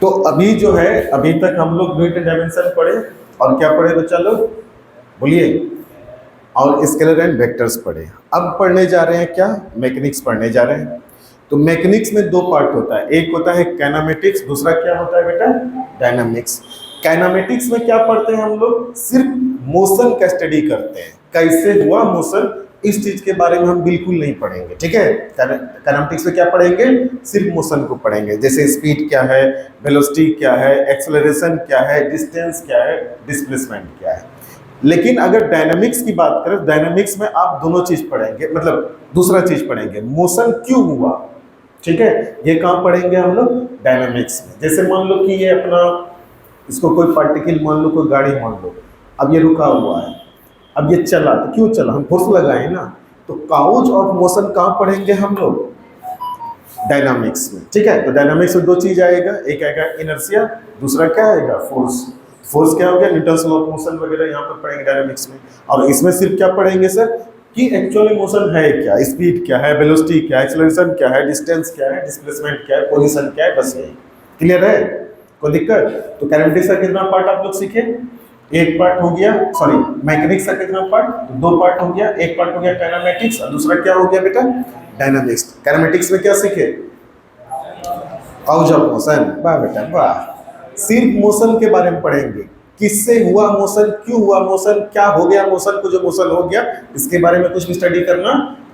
तो अभी जो है, अभी तक हम लोग यूनिट डायमेंशन पढ़े और क्या पढ़े बच्चा लोग, बोलिए, और स्केलर एंड वेक्टर्स पढ़े। अब पढ़ने जा रहे हैं क्या, मैकेनिक्स पढ़ने जा रहे हैं। तो मैकेनिक्स में दो पार्ट होता है, एक होता है काइनेमेटिक्स, दूसरा क्या होता है बेटा, डायनामिक्स। काइनेमेटिक्स में क्या पढ़ते हैं हम लोग, सिर्फ मोशन का स्टडी करते हैं, कैसे हुआ मोशन, इस चीज के बारे में हम बिल्कुल नहीं पढ़ेंगे, ठीक है। काइनेमेटिक्स में क्या पढ़ेंगे, सिर्फ मोशन को पढ़ेंगे, जैसे स्पीड क्या है, वेलोसिटी क्या है, एक्सेलरेशन क्या है, डिस्टेंस क्या है, डिस्प्लेसमेंट क्या है। लेकिन अगर डायनामिक्स की बात करें, डायनामिक्स में आप दोनों चीज पढ़ेंगे, मतलब दूसरा चीज पढ़ेंगे, मोशन क्यों हुआ, ठीक है। ये कहाँ पढ़ेंगे हम लोग, डायनामिक्स में। जैसे मान लो कि ये अपना, इसको कोई पार्टिकल मान लो, कोई गाड़ी मान लो, अब ये रुका हुआ है, अब ये चला, तो क्यों चला, हम फोर्स लगाए ना। तो काउज ऑफ मोशन कहाँ पढ़ेंगे हम लोग, डायनामिक्स में, ठीक है। तो डायनामिक्स में दो चीज आएगा, एक आएगा इनर्शिया, दूसरा क्या आएगा, फोर्स। फोर्स क्या हो गया, न्यूटन्स लॉ ऑफ मोशन वगैरह यहाँ पर पढ़ेंगे डायनामिक्स में। और इसमें सिर्फ क्या पढ़ेंगे सर, कि एक्चुअली मोशन है क्या, स्पीड क्या है, वेलोसिटी क्या है, एक्सेलरेशन क्या है, डिस्टेंस क्या है, डिस्प्लेसमेंट क्या है, पोजीशन क्या है, बस यही। क्लियर है, कोई दिक्कत। तो काइनेमेटिक्स का कितना पार्ट आप लोग सीखे, एक पार्ट हो गया, सॉरी मैकेनिक्स का कितना पार्ट, तो दो पार्ट हो गया, एक पार्ट हो गया काइनेमेटिक्स और दूसरा क्या हो गया बेटा, डायनामिक्स। काइनेमेटिक्स में क्या सीखे, काउज ऑफ मोशन, वाह बेटा वाह, सिर्फ मोशन के बारे में पढ़ेंगे, किससे हुआ मोशन, क्यों हुआ मोशन, क्या हो गया मोशन को, जो मोशन हो गया इसके बारे में कुछ भी स्टडी करना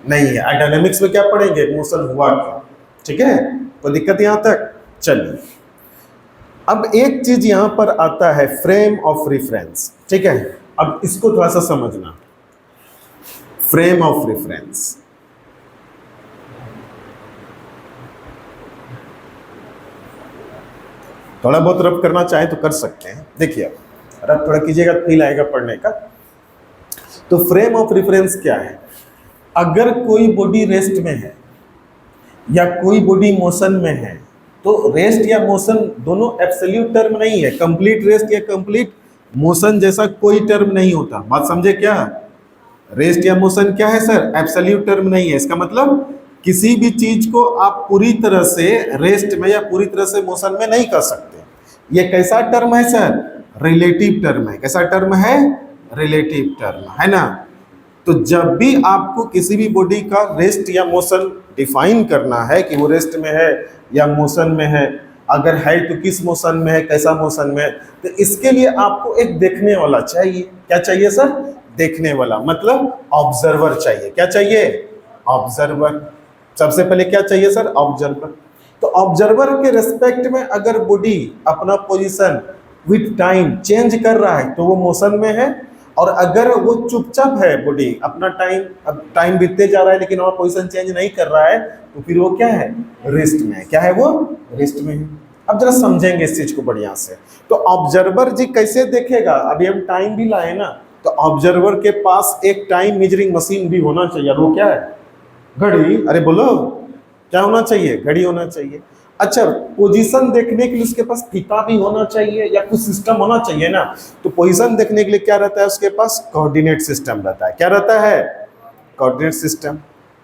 नहीं है। डायनामिक्स में क्या पढ़ेंगे, मोशन हुआ क्यों, ठीक है। कोई दिक्कत यहाँ तक, चलिए। अब एक चीज यहां पर आता है, फ्रेम ऑफ रेफरेंस, ठीक है। अब इसको थोड़ा सा समझना, फ्रेम ऑफ रेफरेंस। थोड़ा बहुत रब करना चाहे तो कर सकते हैं, देखिए अब रब थोड़ा कीजिएगा, फील आएगा पढ़ने का। तो फ्रेम ऑफ रेफरेंस क्या है, अगर कोई बॉडी रेस्ट में है या कोई बॉडी मोशन में है, तो रेस्ट या मोशन दोनों एब्सोल्यूट टर्म नहीं है, कंप्लीट रेस्ट या कंप्लीट मोशन जैसा कोई टर्म नहीं होता। बात समझे क्या, रेस्ट या मोशन क्या है सर, एब्सोल्यूट टर्म नहीं है। इसका मतलब किसी भी चीज को आप पूरी तरह से रेस्ट में या पूरी तरह से मोशन में नहीं कर सकते। ये कैसा टर्म है सर, रिलेटिव टर्म है। कैसा टर्म है, रिलेटिव टर्म है ना। तो जब भी आपको किसी भी बॉडी का रेस्ट या मोशन डिफाइन करना है कि वो रेस्ट में है या मोशन में है, अगर है तो किस मोशन में है, कैसा मोशन में है, तो इसके लिए आपको एक देखने वाला चाहिए। क्या चाहिए सर, देखने वाला, मतलब ऑब्जर्वर चाहिए। क्या चाहिए, ऑब्जर्वर। सबसे पहले क्या चाहिए सर, ऑब्जर्वर। तो ऑब्जर्वर के रेस्पेक्ट में अगर बॉडी अपना पोजीशन विद टाइम चेंज कर रहा है तो वो मोशन में है, और अगर वो चुपचाप है बॉडी, अपना टाइम बीतते जा रहा है लेकिन और पोजीशन चेंज नहीं कर रहा है, तो फिर वो क्या है, रेस्ट में है। क्या है वो, रेस्ट में है। अब जरा समझेंगे इस चीज को बढ़िया से। तो ऑब्जर्वर जी कैसे देखेगा, अभी हम टाइम भी लाए ना, तो ऑब्जर्वर के पास एक टाइम मेजरिंग मशीन भी होना चाहिए। वो क्या है, घड़ी। अरे बोलो, क्या होना चाहिए, घड़ी होना चाहिए। अच्छा, पोजीशन देखने के लिए उसके पास फीता भी होना चाहिए या कुछ सिस्टम होना चाहिए ना। तो पोजीशन देखने के लिए क्या रहता है, उसके पास कोऑर्डिनेट सिस्टम रहता है। क्या रहता है, कोऑर्डिनेट सिस्टम,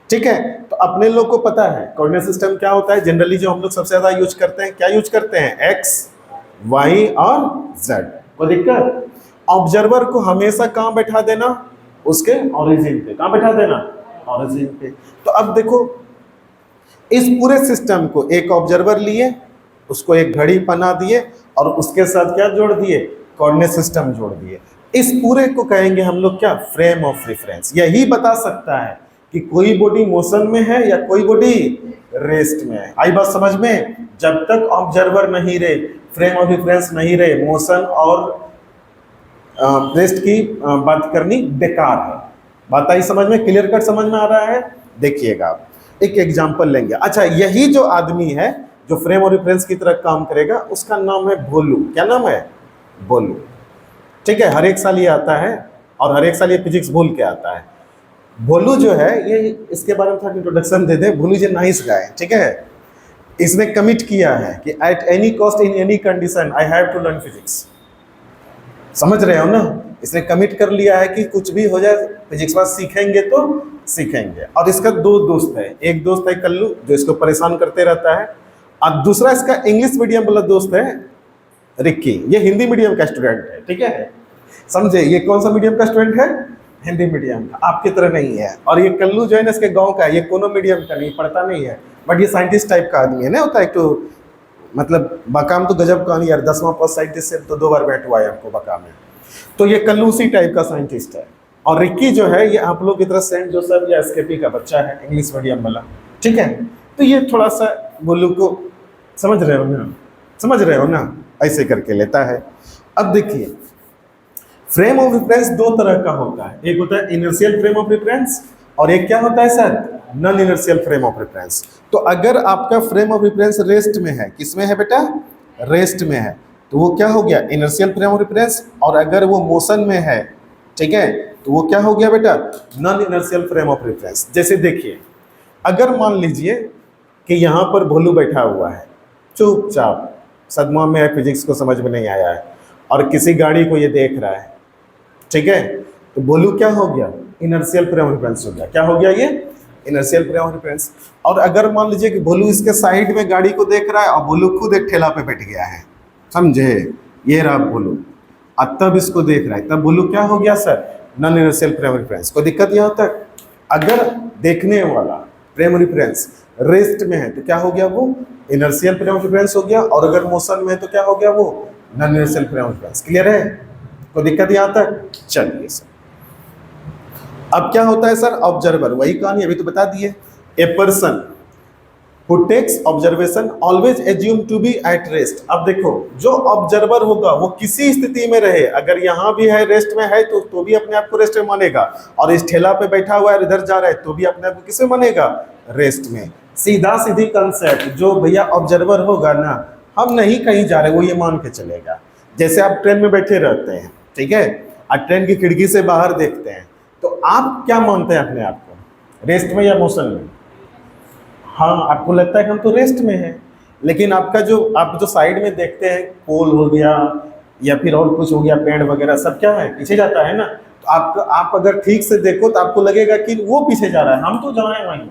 ठीक है। तो अपने लोग को पता है कोऑर्डिनेट सिस्टम क्या होता है। जनरली जो हम लोग सबसे ज्यादा यूज करते हैं, क्या यूज करते हैं, एक्स, वाई और जेड। कोई दिक्कत। ऑब्जर्वर को हमेशा कहाँ बैठा देना, उसके ओरिजिन पे। कहाँ बैठा देना, ओरिजिन पे। तो अब देखो, इस पूरे सिस्टम को एक ऑब्जर्वर लिए, उसको एक घड़ी बना दिए और उसके साथ क्या जोड़ दिए, कोऑर्डिनेट सिस्टम जोड़ दिए। इस पूरे को कहेंगे हम लोग क्या, फ्रेम ऑफ रेफरेंस। यही बता सकता है कि कोई बॉडी मोशन में है या कोई बॉडी रेस्ट में है। आई बात समझ में। जब तक ऑब्जर्वर नहीं रहे, फ्रेम ऑफ रेफरेंस नहीं रहे, मोशन और रेस्ट की बात करनी बेकार है। बात आई समझ में, क्लियर कट समझ में आ रहा है। देखिएगा आप एक एग्जांपल लेंगे। अच्छा, यही जो आदमी है जो फ्रेम और रेफरेंस की तरह काम करेगा, उसका नाम है भोलू। क्या नाम है, भोलू, ठीक है। हर एक साल ये आता है और हर एक साल ये फिजिक्स भूल के आता है। भोलू जो है, ये इसके बारे में थोड़ा इंट्रोडक्शन दे दे। भोलू जी नाइस गाय, ठीक है। इसने कमिट किया है कि at any cost in any condition I have to learn physics. समझ रहे हो ना, इसने कमिट कर लिया है कि कुछ भी हो जाए फिजिक्स बात सीखेंगे तो सीखेंगे। और इसका दो दोस्त है, एक दोस्त है कल्लू जो इसको परेशान करते रहता है, और दूसरा इसका इंग्लिश मीडियम वाला दोस्त है रिक्की, ये हिंदी मीडियम का स्टूडेंट है, ठीक है, समझे। ये कौन सा मीडियम का स्टूडेंट है? हिंदी मीडियम का, आपकी तरह नहीं है। और ये कल्लू जो है ना इसके गांव का है, ये कोनो मीडियम का नहीं, पढ़ता नहीं है, बट ये साइंटिस्ट टाइप का आदमी है ना, होता है एक तो, मतलब बकाम तो गजब का नहीं यार, 10वां पास साइंटिस्ट से तो 2 बार बैठ हुआ है आपको बकाम में। तो ये कल्लू उसी टाइप का साइंटिस्ट है। और रिक्की जो है ये आप लोग की तरह सेंट जोसेफ या एसकेपी का बच्चा है, इंग्लिश मीडियम वाला, ठीक है। तो ये थोड़ा सा गोलू को समझ रहे हो ना, समझ रहे हो ना, ऐसे करके लेता है। अब देखिए फ्रेम ऑफ रेफरेंस 2 तरह का होता है, एक होता है इनर्शियल फ्रेम ऑफ रेफरेंस और एक क्या होता है sir, non inertial frame of reference. तो अगर आपका फ्रेम ऑफ रेफरेंस रेस्ट में है, किसमें है बेटा, रेस्ट में है, तो वो क्या हो गया, इनर्शियल फ्रेम ऑफ रेफरेंस। और अगर वो मोशन में है, ठीक है, तो वो क्या हो गया बेटा, non inertial frame of reference. जैसे देखिए अगर मान लीजिए कि यहाँ पर भोलू बैठा हुआ है चुपचाप, सदमा में है, फिजिक्स को समझ में नहीं आया है, और किसी गाड़ी को ये देख रहा है, ठीक है, तो भोलू क्या हो गया, इनर्शियल फ्रेम ऑफ रेफरेंस हो गया। क्या हो गया ये, इनर्शियल फ्रेम ऑफ रेफरेंस। और अगर मान लीजिए कि भोलू इसके साइड में गाड़ी को देख रहा है और भोलू खुद एक ठेला पे बैठ गया है, समझे, ये रहा भोलू, और तब इसको देख रहा है, तब भोलू क्या हो गया sir, non inertial frame of reference. कोई दिक्कत यहाँ तक? अगर देखने वाला फ्रेम ऑफ रेफरेंस रेस्ट में है तो क्या हो गया, वो इनर्शियल फ्रेम ऑफ रेफरेंस हो गया, और अगर मोशन में है तो क्या हो गया, वो non inertial frame of reference. Clear है? कोई दिक्कत यहाँ तक? चलिए सर, अब क्या होता है सर, ऑब्जर्वर, वही कहानी अभी तो बता दिए। A person who takes observation always assume to be at rest. अब देखो जो ऑब्जर्वर होगा वो किसी स्थिति में रहे, अगर यहाँ भी है रेस्ट में है तो भी अपने आप को रेस्ट में मानेगा, और इस ठेला पे बैठा हुआ है इधर जा रहा है तो भी अपने आप को किसमें मानेगा, रेस्ट में। सीधा सीधी कंसेप्ट, जो भैया ऑब्जर्वर होगा ना, हम नहीं कहीं जा रहे वो ये मान के चलेगा। जैसे आप ट्रेन में बैठे रहते हैं, ठीक है, और ट्रेन की खिड़की से बाहर देखते हैं, तो आप क्या मानते हैं अपने आप को, रेस्ट में या मोशन में? हाँ, आपको लगता है कि हम तो रेस्ट में हैं, लेकिन आपका जो आप जो साइड में देखते हैं, पोल हो गया या फिर और कुछ हो गया, पेड़ वगैरह सब क्या है, पीछे जाता है ना। तो आप अगर ठीक से देखो तो आपको लगेगा कि वो पीछे जा रहा है, हम तो जहाँ हैं वहीं।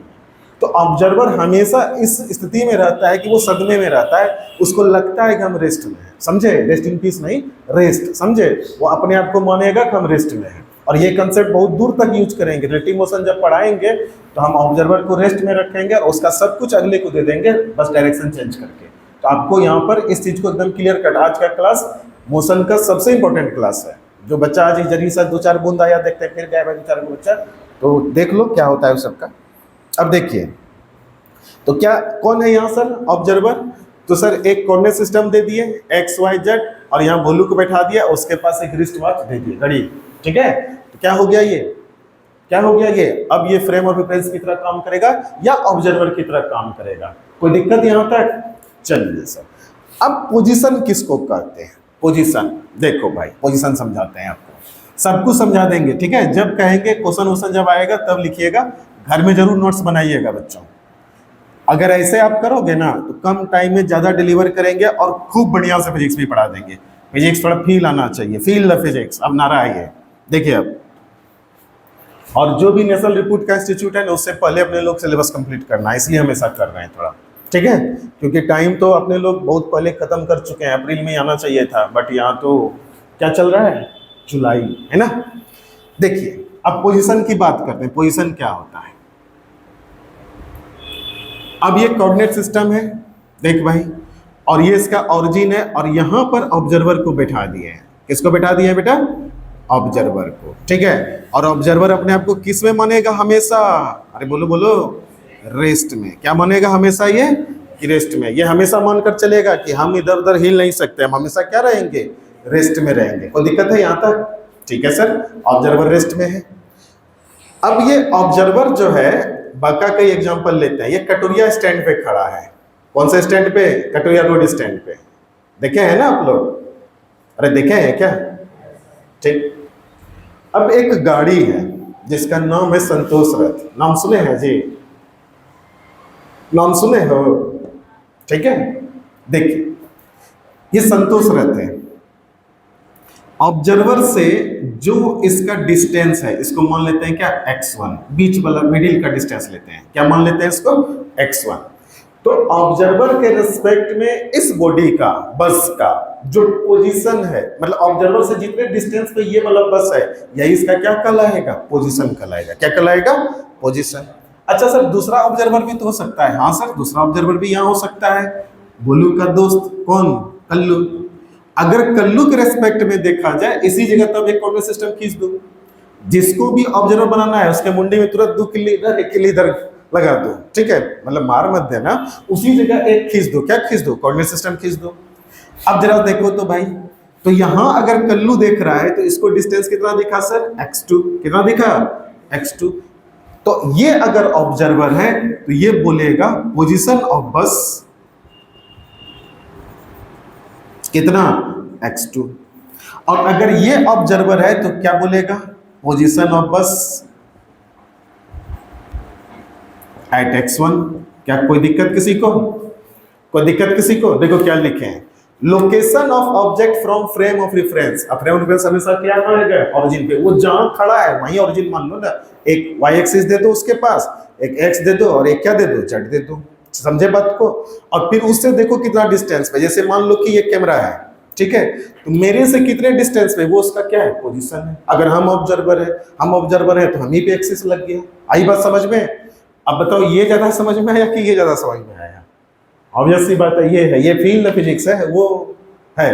तो ऑब्जर्वर हमेशा इस स्थिति में रहता है कि वो सदमे में रहता है, उसको लगता है कि हम रेस्ट में हैं, समझे, रेस्ट इन पीस नहीं, रेस्ट, समझे, वो अपने आप को मानेगा कि हम रेस्ट में हैं। और ये कंसेप्ट बहुत दूर तक यूज करेंगे, रिलेटिव मोशन जब पढ़ाएंगे तो हम ऑब्जर्वर को रेस्ट में रखेंगे और उसका सब कुछ अगले को दे देंगे, बस डायरेक्शन चेंज करके। तो आपको यहाँ पर इस चीज को एकदम क्लियर कट, आज का क्लास मोशन का सबसे इंपॉर्टेंट क्लास है। जो बच्चा आज जरी सा 2-4 बूंद आया देखते हैं, फिर गया 2-4 बच्चा, तो देख लो क्या होता है उस सबका। अब देखिए तो क्या कौन है यहाँ सर, ऑब्जर्वर। तो सर एक कोऑर्डिनेट सिस्टम दे दिए XYZ, और यहाँ भोलू को बैठा दिया, उसके पास एक रिस्ट वॉच दे दी, घड़ी, ठीक है। तो क्या हो गया ये, क्या हो गया ये, अब ये फ्रेम ऑफ रेफरेंस की तरह काम करेगा या ऑब्जर्वर की तरह काम करेगा? कोई दिक्कत यहाँ तक? चलिए सर, अब पोजीशन किसको कहते हैं, पोजीशन, देखो भाई पोजीशन समझाते हैं आपको, सब कुछ समझा देंगे, ठीक है। जब कहेंगे क्वेश्चन वोश्चन जब आएगा तब लिखिएगा, घर में जरूर नोट्स बनाइएगा बच्चों। अगर ऐसे आप करोगे ना तो कम टाइम में ज्यादा डिलीवर करेंगे और खूब बढ़िया से फिजिक्स भी पढ़ा देंगे। फिजिक्स थोड़ा फील आना चाहिए, फील द फिजिक्स, अब नारा है ये, देखिए अब। और जो भी नेशनल रिपोर्ट का इंस्टीट्यूट है ना, उससे पहले अपने लोग सिलेबस कंप्लीट करना है, इसलिए हम ऐसा कर रहे हैं थोड़ा, ठीक है, क्योंकि टाइम तो अपने लोग बहुत पहले खत्म कर चुके हैं, अप्रैल में आना चाहिए था, बट यहाँ तो क्या चल रहा है, जुलाई, है ना। देखिए अब पोजीशन की बात करते हैं, पोजीशन क्या होता है। अब ये कोऑर्डिनेट सिस्टम है, देख भाई, और ये इसका ओरिजिन है, और यहाँ पर ऑब्जर्वर को बैठा दिए हैं, किसको बैठा दिए बेटा, ऑब्जर्वर को, ठीक है। और ऑब्जर्वर अपने आप को किस में मानेगा हमेशा, अरे बोलो बोलो, रेस्ट में। क्या मानेगा हमेशा ये, कि रेस्ट में। ये हमेशा मानकर चलेगा कि हम इधर उधर हिल नहीं सकते, हम हमेशा क्या रहेंगे, रेस्ट में रहेंगे। कोई दिक्कत है यहाँ तक? ठीक है सर, ऑब्जर्वर रेस्ट में है। अब ये ऑब्जर्वर जो है, बाका का एग्जांपल लेते हैं, ये कटोरिया स्टैंड पे खड़ा है। कौन से स्टैंड पे, कटोरिया रोड स्टैंड पे, देखे हैं ना आप लोग, अरे देखे हैं क्या, ठीक। अब एक गाड़ी है जिसका नाम है संतोष रथ, नाम सुने हैं जी, नाम सुने हो, ठीक है। देखिए ये संतोष रथ है, ऑब्जर्वर से जो इसका डिस्टेंस है, इसको मान लेते हैं क्या, x1, बीच वाला मिडिल का डिस्टेंस लेते हैं, क्या मान लेते हैं इसको, x1। तो ऑब्जर्वर के रिस्पेक्ट में इस बॉडी का, बस का जो पोजीशन है, मतलब ऑब्जर्वर से जितने डिस्टेंस पे ये वाला बस है, यही इसका क्या कहलाएगा? पोजीशन कहलाएगा। क्या कहलाएगा? पोजीशन। अच्छा सर, दूसरा ऑब्जर्वर भी तो हो सकता है। हाँ सर, दूसरा ऑब्जर्वर भी यहाँ हो सकता है। गोलू का दोस्त कौन? कल्लू। अगर कल्लू के रेस्पेक्ट में देखा जाए इसी जगह, तब एक कोऑर्डिनेट सिस्टम खींच दो। जिसको भी ऑब्जर्वर बनाना है उसके मुंडे में तुरंत 2 किल्ली इधर, 1 किल्ली इधर लगा दो, ठीक है? मतलब मार मत देना, उसी जगह एक खींच दो। क्या खींच दो? कोऑर्डिनेट सिस्टम खींच दो। अब जरा देखो तो भाई, तो यहां अगर कल्लू देख रहा है तो इसको डिस्टेंस कितना दिखा सर? x2। कितना दिखा? x2। तो ये अगर ऑब्जर्वर है तो ये बोलेगा पोजीशन ऑफ बस कितना? x2। और अगर ये ऑब्जर्वर है तो क्या बोलेगा? पोजीशन ऑफ बस एट x1। क्या कोई दिक्कत किसी को? कोई दिक्कत किसी को? देखो क्या लिखे हैं, location of object from frame of reference. अब फ्रेम ऑफ रेफरेंस हमेशा क्या मानेगा? ओरिजिन पे। वो जहां खड़ा है वहीं ओरिजिन मान लो ना। एक y एक्सिस दे दो उसके पास, एक x दे दो और एक क्या दे दो? z दे दो। समझे बात को? और फिर उससे देखो कितना डिस्टेंस पे। जैसे मान लो कि ये कैमरा है, ठीक है, तो मेरे से कितने डिस्टेंस पे? वो उसका क्या है? पोजीशन है। अगर हम ऑब्जर्वर है तो हम ही पे एक्सिस लग गया। आई बात समझ में? अब बताओ ये ज्यादा समझ में आया कि ये ज्यादा समझ में आया? ऑब्वियस सी बात है, ये है, ये फील्ड फिजिक्स है, वो है।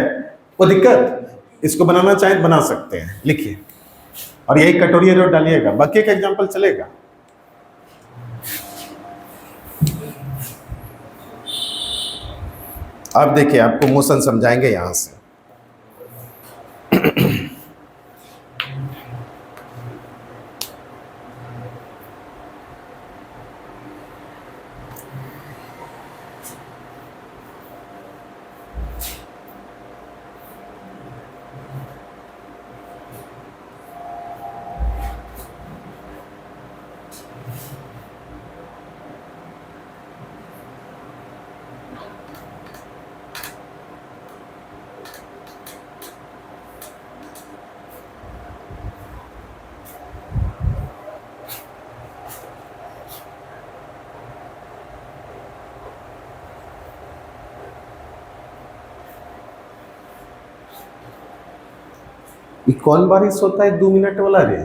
वो दिक्कत, इसको बनाना चाहे बना सकते हैं, लिखिए। और यही कटोरी रोड डालिएगा, बाकी का एग्जांपल चलेगा। अब देखिए, आपको मोशन समझाएंगे यहां से। कौन बारिश होता है 2 मिनट वाला रे?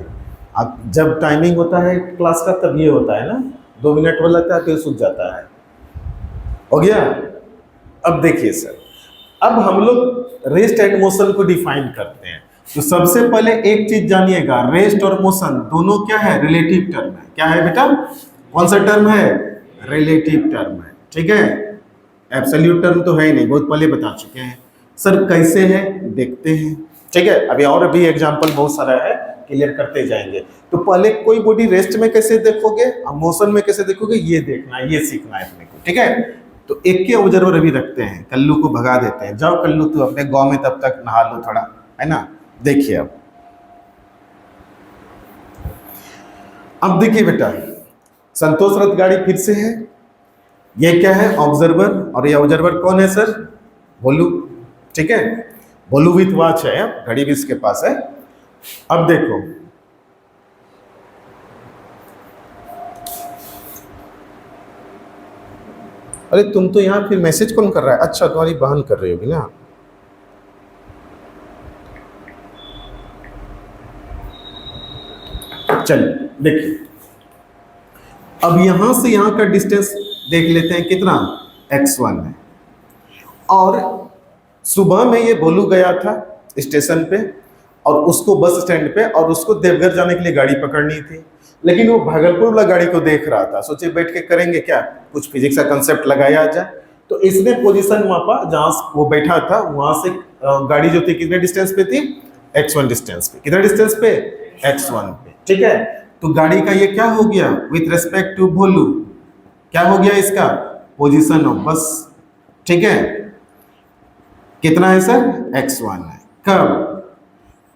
अब जब टाइमिंग होता है क्लास का तब ये होता है ना, 2 मिनट वाला था फिर सूझ जाता है। हो गया? अब देखिए सर, अब हम लोग रेस्ट एंड मोशन को डिफाइन करते हैं। तो सबसे पहले एक चीज जानिएगा, रेस्ट और मोशन दोनों क्या है? रिलेटिव टर्म है। क्या है बेटा? कौन सा टर्म है? रिलेटिव टर्म है, ठीक है? एब्सोल्यूट टर्म तो है ही नहीं, बहुत पहले बता चुके हैं। सर कैसे है देखते हैं, ठीक है? अभी और भी एग्जांपल बहुत सारा है, क्लियर करते जाएंगे। तो पहले कोई बॉडी रेस्ट में कैसे देखोगे, मोशन में कैसे देखोगे, ये देखना है, ये सीखना है अपने को, ठीक है? तो एक के ऑब्जर्वर अभी रखते हैं, कल्लू को भगा देते हैं। जाओ कल्लू, तू अपने गांव में तब तक नहा लो थोड़ा, है ना? देखिए अब देखिए बेटा, संतोष रथ गाड़ी फिर से है। ये क्या है? ऑब्जर्वर। और ये ऑब्जर्वर कौन है सर? भोलू, ठीक है? भोलू विथ वॉच है, घड़ी भी इसके पास है। अब देखो, अरे तुम तो यहाँ फिर मैसेज कौन कर रहा है? अच्छा, तुम्हारी बहन कर रही होगी ना। चलिए देखिए, अब यहां से यहां का डिस्टेंस देख लेते हैं कितना? x1 है। और सुबह में ये भोलू गया था स्टेशन पे, और उसको बस स्टैंड पे, और उसको देवघर जाने के लिए गाड़ी पकड़नी थी। लेकिन वो भागलपुर वाला गाड़ी को देख रहा था, सोचे बैठ के करेंगे क्या, कुछ फिजिक्स का कंसेप्ट लगाया जाए। तो इसने पोजीशन मापा, जहां वो बैठा था वहां से गाड़ी जो थी कितने डिस्टेंस पे थी? x1 डिस्टेंस पे। कितने डिस्टेंस पे? x1 पे, ठीक है? तो गाड़ी का ये क्या हो गया विथ रेस्पेक्ट टू भोलू? क्या हो गया इसका? पोजीशन ऑफ बस, ठीक है? कितना है सर? x1 है। कब?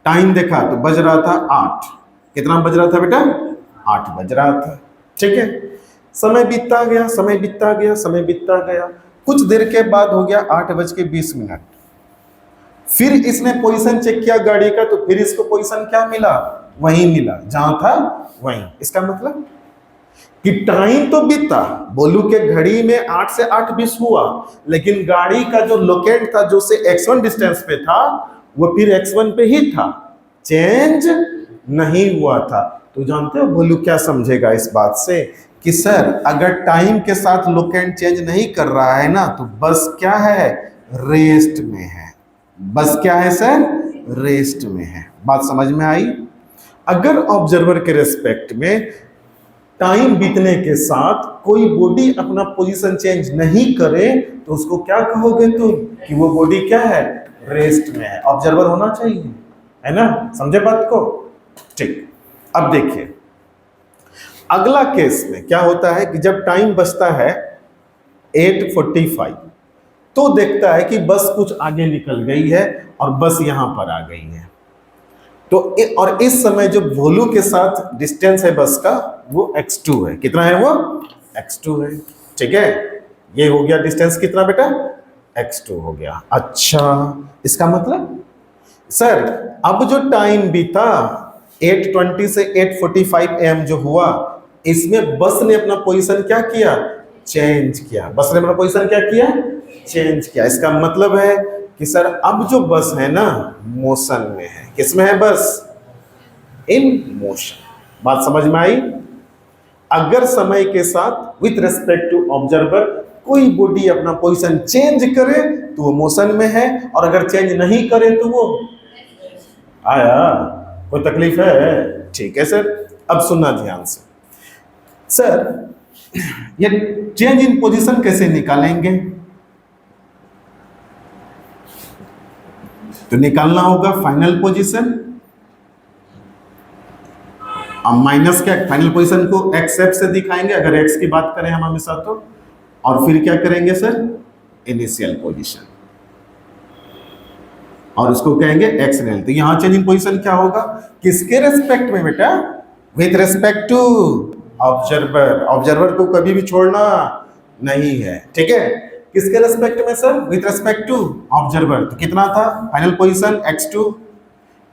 टाइम देखा तो बज रहा था 8। कितना बज रहा था बेटा? 8 बज रहा था, ठीक है? समय बीतता गया, समय बीतता गया, समय बीतता गया। कुछ देर के बाद हो गया 8:20। फिर इसने पोजीशन चेक किया गाड़ी का, तो फिर इसको पोजीशन क्या मिला? वहीं मिला जहां था वहीं। इसका मतलब कि टाइम तो बीता, बोलू के घड़ी में 8 से 8:20 हुआ, लेकिन गाड़ी का जो लोकेट था जो से x1 डिस्टेंस पे था वो फिर x1 पे ही था, चेंज नहीं हुआ था। तो जानते हो बोलू क्या समझेगा इस बात से कि सर अगर टाइम के साथ लोकेट चेंज नहीं कर रहा है ना तो बस क्या है, रेस्ट में है। बस क्या है सर, रेस्ट में है। बात समझ में आई। अगर ऑब्जर्वर के रेस्पेक्ट में टाइम बीतने के साथ कोई बॉडी अपना पोजीशन चेंज नहीं करे तो उसको क्या कहोगे तुम कि वो बॉडी क्या है, रेस्ट में है। ऑब्जर्वर होना चाहिए, है ना, समझे बात को। ठीक, अब देखिए अगला केस में क्या होता है कि जब टाइम बचता है 8:45 तो देखता है कि बस कुछ आगे निकल गई है और बस यहां पर आ गई है। तो और इस समय जो वॉल्यू के साथ डिस्टेंस है बस का वो x2 है। कितना है वो, x2 है। ठीक है, ये हो गया डिस्टेंस कितना बेटा, x2 हो गया। अच्छा, इसका मतलब सर अब जो टाइम बीता 8:20 से 8:45 am जो हुआ, इसमें बस ने अपना पोजीशन क्या किया, चेंज किया। बस ने अपना पोजीशन क्या किया, चेंज किया। इसका मतलब है कि सर अब जो बस है ना मोशन में है। किसमें है बस, इन मोशन। बात समझ में आई। अगर समय के साथ विथ रिस्पेक्ट टू ऑब्जर्वर कोई बॉडी अपना पोजीशन चेंज करे तो वो मोशन में है, और अगर चेंज नहीं करे तो वो आया। कोई तकलीफ है, ठीक है सर। अब सुनना ध्यान से, सर ये चेंज इन पोजीशन कैसे निकालेंगे, तो निकालना होगा फाइनल पोजीशन और माइनस क्या, फाइनल पोजीशन को एक्स एफ से दिखाएंगे अगर एक्स की बात करें हम हमेशा तो, और फिर क्या करेंगे सर, इनिशियल पोजीशन, और उसको कहेंगे एक्स रेल। तो यहां चेंज इन पोजीशन क्या होगा, किसके रेस्पेक्ट में बेटा, with respect to observer. Observer को कभी भी छोड़ना नहीं है, ठीक है। किसके रेस्पेक्ट में sir, with respect to observer. तो कितना था final position x2,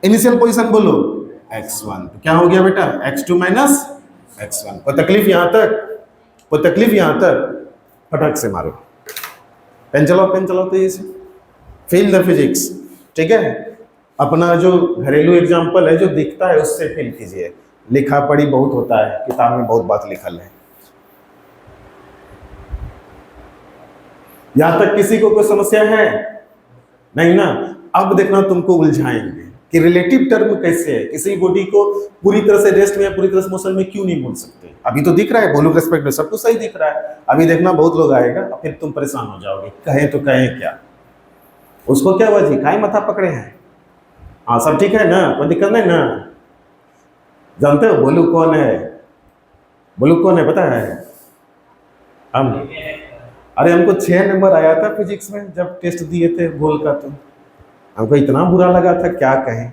initial position बोलो x1। तो क्या हो गया बेटा, x2 माइनस x1। कोई तकलीफ यहां तक, कोई तकलीफ यहां तक, फटाक से मारो, पेन चलाओ, पेन चलाओ तेजी से, फील द फिजिक्स, ठीक है। अपना जो घरेलू एग्जाम्पल है जो दिखता है उससे फील कीजिए। लिखा पढ़ी बहुत होता है, किताब में बहुत बात लिखल है। यहां तक किसी को कोई समस्या है नहीं ना। अब देखना तुमको उलझाएंगे कि रिलेटिव टर्म कैसे है, किसी बॉडी को पूरी तरह से रेस्ट में या पूरी तरह से मोशन में क्यों नहीं बोल सकते। अभी तो दिख रहा है वॉल्यूम रेस्पेक्ट में सब कुछ सही दिख रहा है, अभी देखना बहुत लोग आएगा और फिर तुम परेशान हो जाओगे, कहें तो कहें क्या, उसको क्या वजह काहे माथा पकड़े हैं। हाँ सब ठीक है ना, कोई दिक्कत नहीं ना। जानते हो बोलू कौन है, बोलू कौन है पता है, हम। अरे हमको 6 नंबर आया था फिजिक्स में जब टेस्ट दिए थे बोल का, तो हमको इतना बुरा लगा था क्या कहें।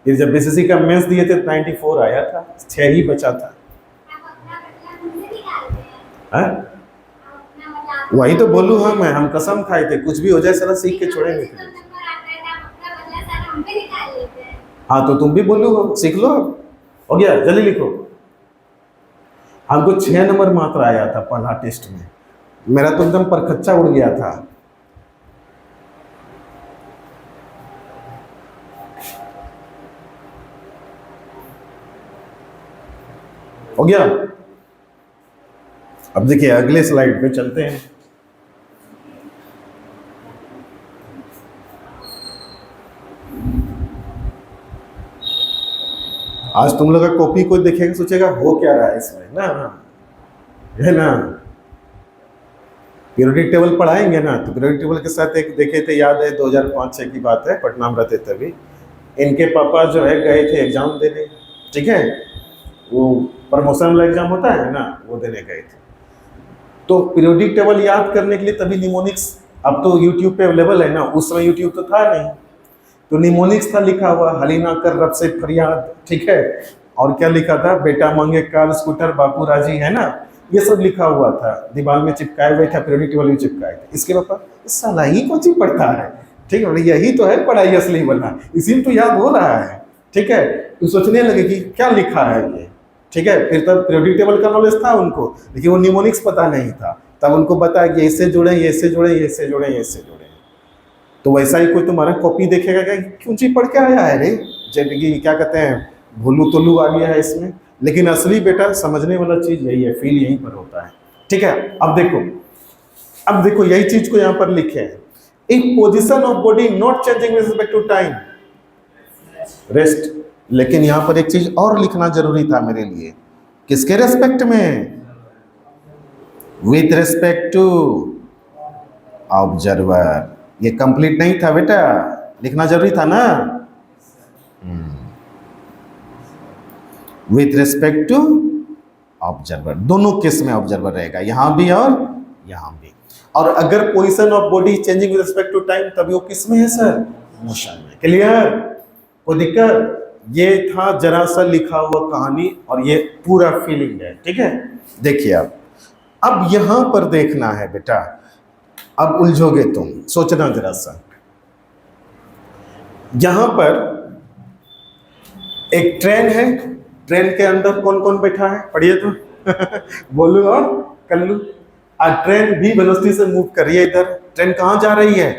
फिर जब बीसीसी का मेंस दिए थे 94 आया था, 6 ही बचा था। वही तो बोलू हम कसम खाए थे कुछ भी हो जाए सारा सीख के छोड़ेंगे। हाँ तो तुम भी बोलू सीख लो, हो गया जल्दी लिखो। हमको 6 नंबर मात्र आया था पहला टेस्ट में, मेरा तो एकदम परखच्चा उड़ गया था। हो गया। अब देखिए अगले स्लाइड पे चलते हैं। आज तुम लोग का कॉपी कोई देखेगा सोचेगा हो क्या रहा है इसमें ना, है ना। पीरियोडिक टेबल पढ़ाएंगे ना, तो पीरियोडिक टेबल के साथ एक देखे थे, याद है 2005-6 की बात है, पटना में रहते तभी इनके पापा जो है गए थे एग्जाम देने, ठीक है, वो प्रमोशन वाला एग्जाम होता है ना, वो देने गए थे। तो पीरियोडिक टेबल याद करने के लिए तभी निमोनिक्स, अब तो यूट्यूब पे अवेलेबल है ना, उस समय यूट्यूब तो था नहीं, तो निमोनिक्स था लिखा हुआ, हलीना कर रब से फरियाद, ठीक है। और क्या लिखा था, बेटा मांगे कार स्कूटर बापू राजी, है ना, ये सब लिखा हुआ था, दीवार में चिपकाए हुए था, पीरियोडिक टेबल भी चिपकाए थे। इसके पापा साला ही कौन सी पढ़ता है, ठीक है, यही तो है पढ़ाई असली वाला, इसी में तो याद हो रहा है, ठीक है। तो सोचने लगे कि क्या लिखा है ये, ठीक है, फिर तब पीरियोडिक टेबल का नॉलेज था उनको, लेकिन वो निमोनिक्स पता नहीं था, तब उनको बताया कि इससे जुड़े, ये इससे जुड़े, ये इससे जुड़े, ये इससे जुड़े। तो वैसा ही कोई तुम्हारा कॉपी देखेगा क्या, क्यों चीज पढ़ के आया है रे, जिंदगी क्या कहते हैं, भोलू तोलू आ गया है इसमें। लेकिन असली बेटा समझने वाला चीज यही है, फील यहीं पर होता है। ठीक है, अब देखो यही चीज को यहाँ पर लिखे हैं, if position of body not changing with respect to time, rest. लेकिन यहां पर एक चीज और लिखना जरूरी था मेरे लिए, किसके रेस्पेक्ट में, विथ रेस्पेक्ट टू ऑब्जर्वर। ये कंप्लीट नहीं था बेटा, लिखना जरूरी था ना, विथ रेस्पेक्ट टू ऑब्जर्वर। दोनों केस में ऑब्जर्वर रहेगा, यहां भी और यहां भी। और अगर position of body changing with respect to time, तभी वो किस में है सर, मोशन में। क्लियर, कोई दिक्कत? ये था जरा सा लिखा हुआ कहानी और ये पूरा फीलिंग है। ठीक है, देखिए अब यहां पर देखना है बेटा, अब उलझोगे तुम, सोचना जरा सा। यहां पर एक ट्रेन है, ट्रेन के अंदर कौन कौन बैठा है, पढ़िए तो बोलू और कल्लू। और ट्रेन भी वेलोसिटी से मूव कर रही है इधर। ट्रेन कहां जा रही है,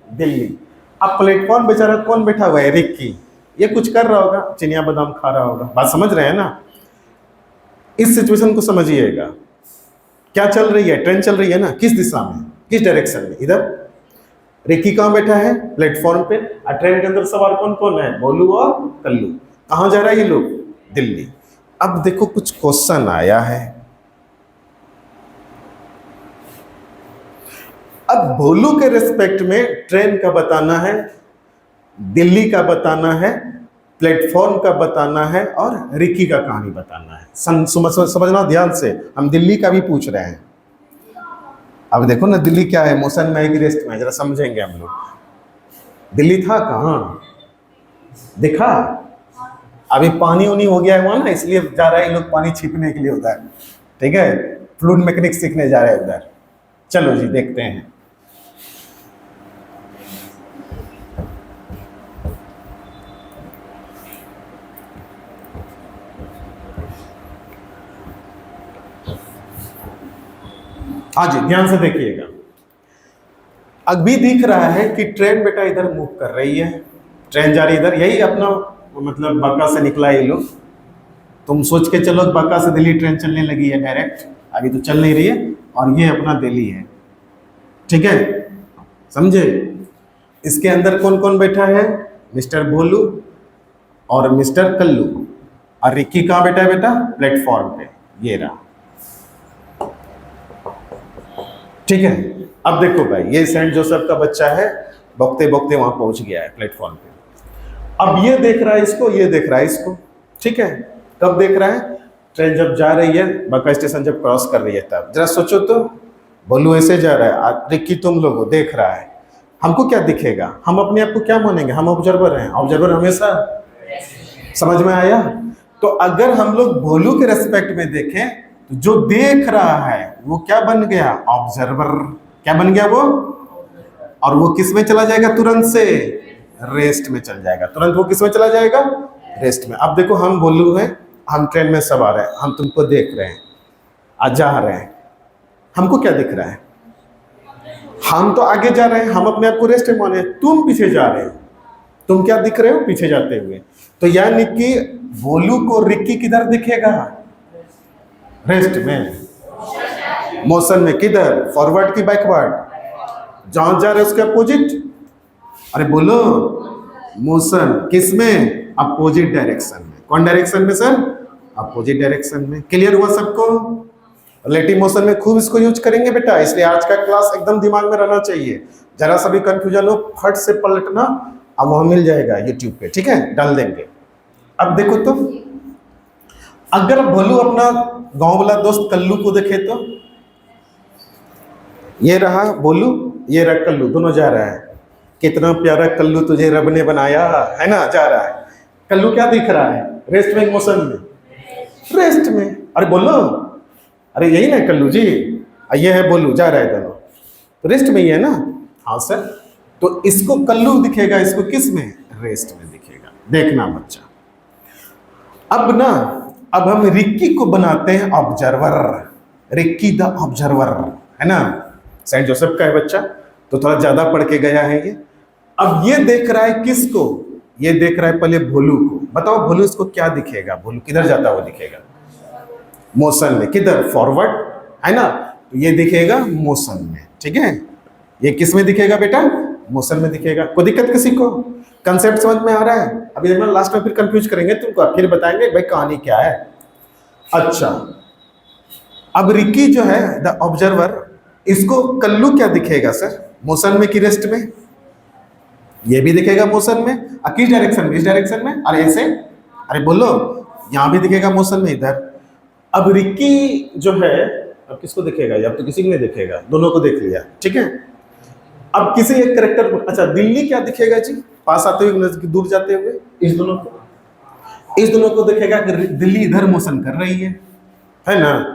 दिल्ली। अब प्लेटफॉर्म बेचारा कौन बैठा हुआ है, रिक्की। ये कुछ कर रहा होगा, चिनिया बादाम खा रहा होगा, बात समझ रहे हैं ना। इस सिचुएशन को समझिएगा, क्या चल रही है, ट्रेन चल रही है ना, किस दिशा में, किस डायरेक्शन में, इधर। रिक्की कहाँ बैठा है, प्लेटफॉर्म पे। और ट्रेन के अंदर सवार कौन कौन है, बोलू और कल्लू। कहाँ जा रहा है ये लोग, दिल्ली। अब देखो कुछ क्वेश्चन आया है। अब भोलू के रिस्पेक्ट में ट्रेन का बताना है, दिल्ली का बताना है, प्लेटफॉर्म का बताना है और रिक्की का कहानी बताना है। समझना ध्यान से, हम दिल्ली का भी पूछ रहे हैं। अब देखो ना, दिल्ली क्या है, मोशन में है कि रेस्ट में, जरा समझेंगे हम लोग। दिल्ली था कहाँ, दिखा, अभी पानी उनी हो गया है वहां ना, इसलिए जा रहे हैं लोग पानी छिपने के लिए उधर। ठीक है, फ्लूइड मैकेनिक्स सीखने जा रहे हैं उधर। चलो जी देखते हैं। हाँ जी, ध्यान से देखिएगा। अभी दिख रहा है कि ट्रेन बेटा इधर मूव कर रही है, ट्रेन जा रही इधर, यही अपना मतलब बांका से निकला ये लोग। तुम सोच के चलो बांका से दिल्ली ट्रेन चलने लगी है डायरेक्ट, अभी तो चल नहीं रही है, और ये अपना दिल्ली है। ठीक है, समझे। इसके अंदर कौन कौन बैठा है, मिस्टर भोलू और मिस्टर कल्लू। और रिक्की कहाँ बैठा है बेटा, प्लेटफॉर्म पे, ये रहा। ठीक है, अब देखो भाई, ये सेंट जोसेफ का बच्चा है, बकते बकते वहां पहुंच गया है प्लेटफॉर्म पे। अब ये देख रहा है इसको, ये देख रहा है इसको। ठीक है, कब देख रहा है, ट्रेन जब जा रही है, बांका स्टेशन जब क्रॉस कर रही है तब। जरा सोचो तो, बोलू ऐसे जा रहा है, रिक्की तुम लोगों देख रहा है, हमको क्या दिखेगा, हम अपने आप को क्या मानेंगे, हम ऑब्जर्वर हैं। ऑब्जर्वर हमेशा, समझ में आया। तो अगर हम लोग भोलू के रेस्पेक्ट में देखें, तो जो देख रहा है वो क्या बन गया, ऑब्जर्वर। क्या बन गया वो, और वो किस में चला जाएगा, तुरंत से रेस्ट में चल जाएगा। तुरंत वो किस में चला जाएगा, रेस्ट में। अब देखो हम भोलू हैं, हम ट्रेन में सवार हैं, हम तुमको देख रहे हैं, आज जा रहे हैं, हमको क्या दिख रहा है, हम तो आगे जा रहे हैं, हम अपने आप को रेस्ट में माने, तुम पीछे जा रहे हो, तुम क्या दिख रहे हो, पीछे जाते हुए। तो यानी कि भोलू को रिक्की किधर दिखेगा, रेस्ट में, मोशन में। किधर, फॉरवर्ड की बैकवर्ड, जहां जा रहे उसके अपोजिट। अरे बोलो, मोशन किस में, अपोजिट डायरेक्शन में। कौन डायरेक्शन में सर, अपोजिट डायरेक्शन में। क्लियर हुआ सबको। रिलेटिव मोशन में खूब इसको यूज करेंगे बेटा, इसलिए आज का क्लास एकदम दिमाग में रहना चाहिए। जरा सा भी कंफ्यूजन हो, फट से पलटना, अब वहां मिल जाएगा यूट्यूब पे। ठीक है, डाल देंगे। अब देखो तो, अगर भोलू अपना गांव वाला दोस्त कल्लू को देखे तो, ये रहा भोलू, ये रहा कल्लू, दोनों जा रहा है। कितना प्यारा कल्लू तुझे रब ने बनाया है ना, जा रहा है। कल्लू क्या दिख रहा है, रेस्ट में, मोशन में, रेस्ट में। अरे बोलो, अरे यही ना कल्लू जी, ये है भोलू, जा रहा है दोनों, तो रेस्ट में ही है ना। हाँ सर, तो इसको कल्लू दिखेगा, इसको किस में, रेस्ट में दिखेगा। देखना बच्चा, अब ना अब हम रिक्की को बनाते हैं ऑब्जर्वर, रिक्की द ऑब्जर्वर, है ना, सेंट जोसेफ का है बच्चा, तो थोड़ा ज्यादा पढ़ के गया है ये। अब ये देख रहा है किसको, ये देख रहा है पहले भोलू को। बताओ भोलू इसको क्या दिखेगा, भोलू किधर जाता हुआ दिखेगा, मोशन में, किधर, फॉरवर्ड, है ना, तो ये दिखेगा मोशन में, ठीक है, ये किस में दिखेगा बेटा, मोशन में दिखेगा। कोई दिक्कत किसी को, कंसेप्ट समझ में आ रहा है? अभी देखना लास्ट में फिर कंफ्यूज करेंगे तुमको, फिर बताएंगे भाई कहानी क्या है। अच्छा, अब रिक्की जो है द ऑब्जर्वर, इसको कल्लू क्या दिखेगा सर, मोशन में कि रेस्ट में? ये भी दिखेगा मोशन में। किस डायरेक्शन में, इस डायरेक्शन में, अरे ऐसे, अरे बोलो, यहां भी दिखेगा मोशन में, इधर। अब रिक्की जो है, अब किसको दिखेगा, अब तो किसी को नहीं दिखेगा, दोनों को देख लिया, ठीक है। अब किसी एक करेक्टर को, अच्छा दिल्ली क्या दिखेगा जी, पास आते हुए दूर जाते हुए, इस दोनों को दिखेगा कि दिल्ली इधर मोशन कर रही है ना।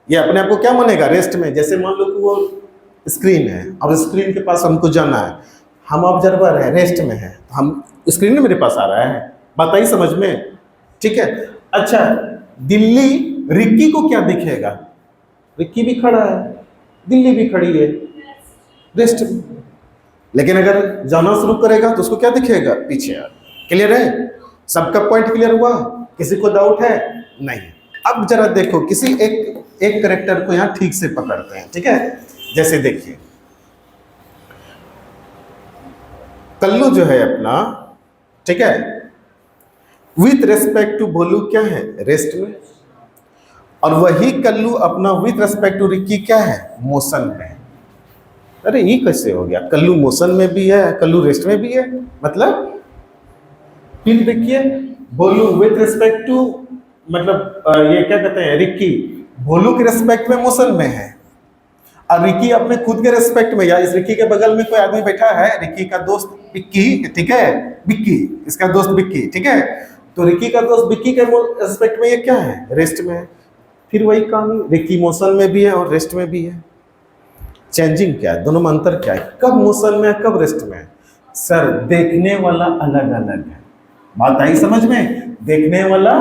ये अपने आप को क्या मानेगा, रेस्ट में। जैसे मान लो कि वो स्क्रीन है, अब स्क्रीन के पास हमको जाना है, हम ऑब्जर्वर है, रेस्ट में है, हम स्क्रीन में मेरे पास आ रहा है, बात आई समझ में, ठीक है। अच्छा, दिल्ली, रिक्की को क्या दिखेगा, रिक्की भी खड़ा है, दिल्ली भी खड़ी है, रेस्ट में। लेकिन अगर जाना शुरू करेगा तो उसको क्या दिखेगा, पीछे। क्लियर है, सबका पॉइंट क्लियर हुआ, किसी को डाउट है? नहीं। अब जरा देखो, किसी एक करेक्टर को यहां ठीक से पकड़ते हैं, ठीक है। जैसे देखिए कल्लू जो है अपना, ठीक है, विथ रेस्पेक्ट टू भोलू क्या है, रेस्ट में, और वही कल्लू अपना विथ रेस्पेक्ट टू रिक्की क्या है, मोशन में। अरे ये कैसे हो गया, कल्लू मोशन में भी है, कल्लू रेस्ट में भी है, मतलब फिर देखिए, भोलू विथ रेस्पेक्ट टू, मतलब ये क्या कहते हैं, रिक्की भोलू के रेस्पेक्ट में मोशन में है, और रिक्की अपने खुद के रेस्पेक्ट में, या इस रिक्की के बगल में कोई आदमी बैठा है, रिक्की का दोस्त बिक्की, ठीक है, बिक्की, इसका दोस्त बिक्की, ठीक है, तो रिक्की का दोस्त बिक्की के रेस्पेक्ट में ये क्या है, रेस्ट में है। फिर वही कहानी, रिक्की मोशन में भी है और रेस्ट में भी है। चेंजिंग क्या है, दोनों में अंतर क्या है, कब मोशन में है, कब रेस्ट में है? सर देखने वाला अलग अलग है, बात आई समझ में, देखने वाला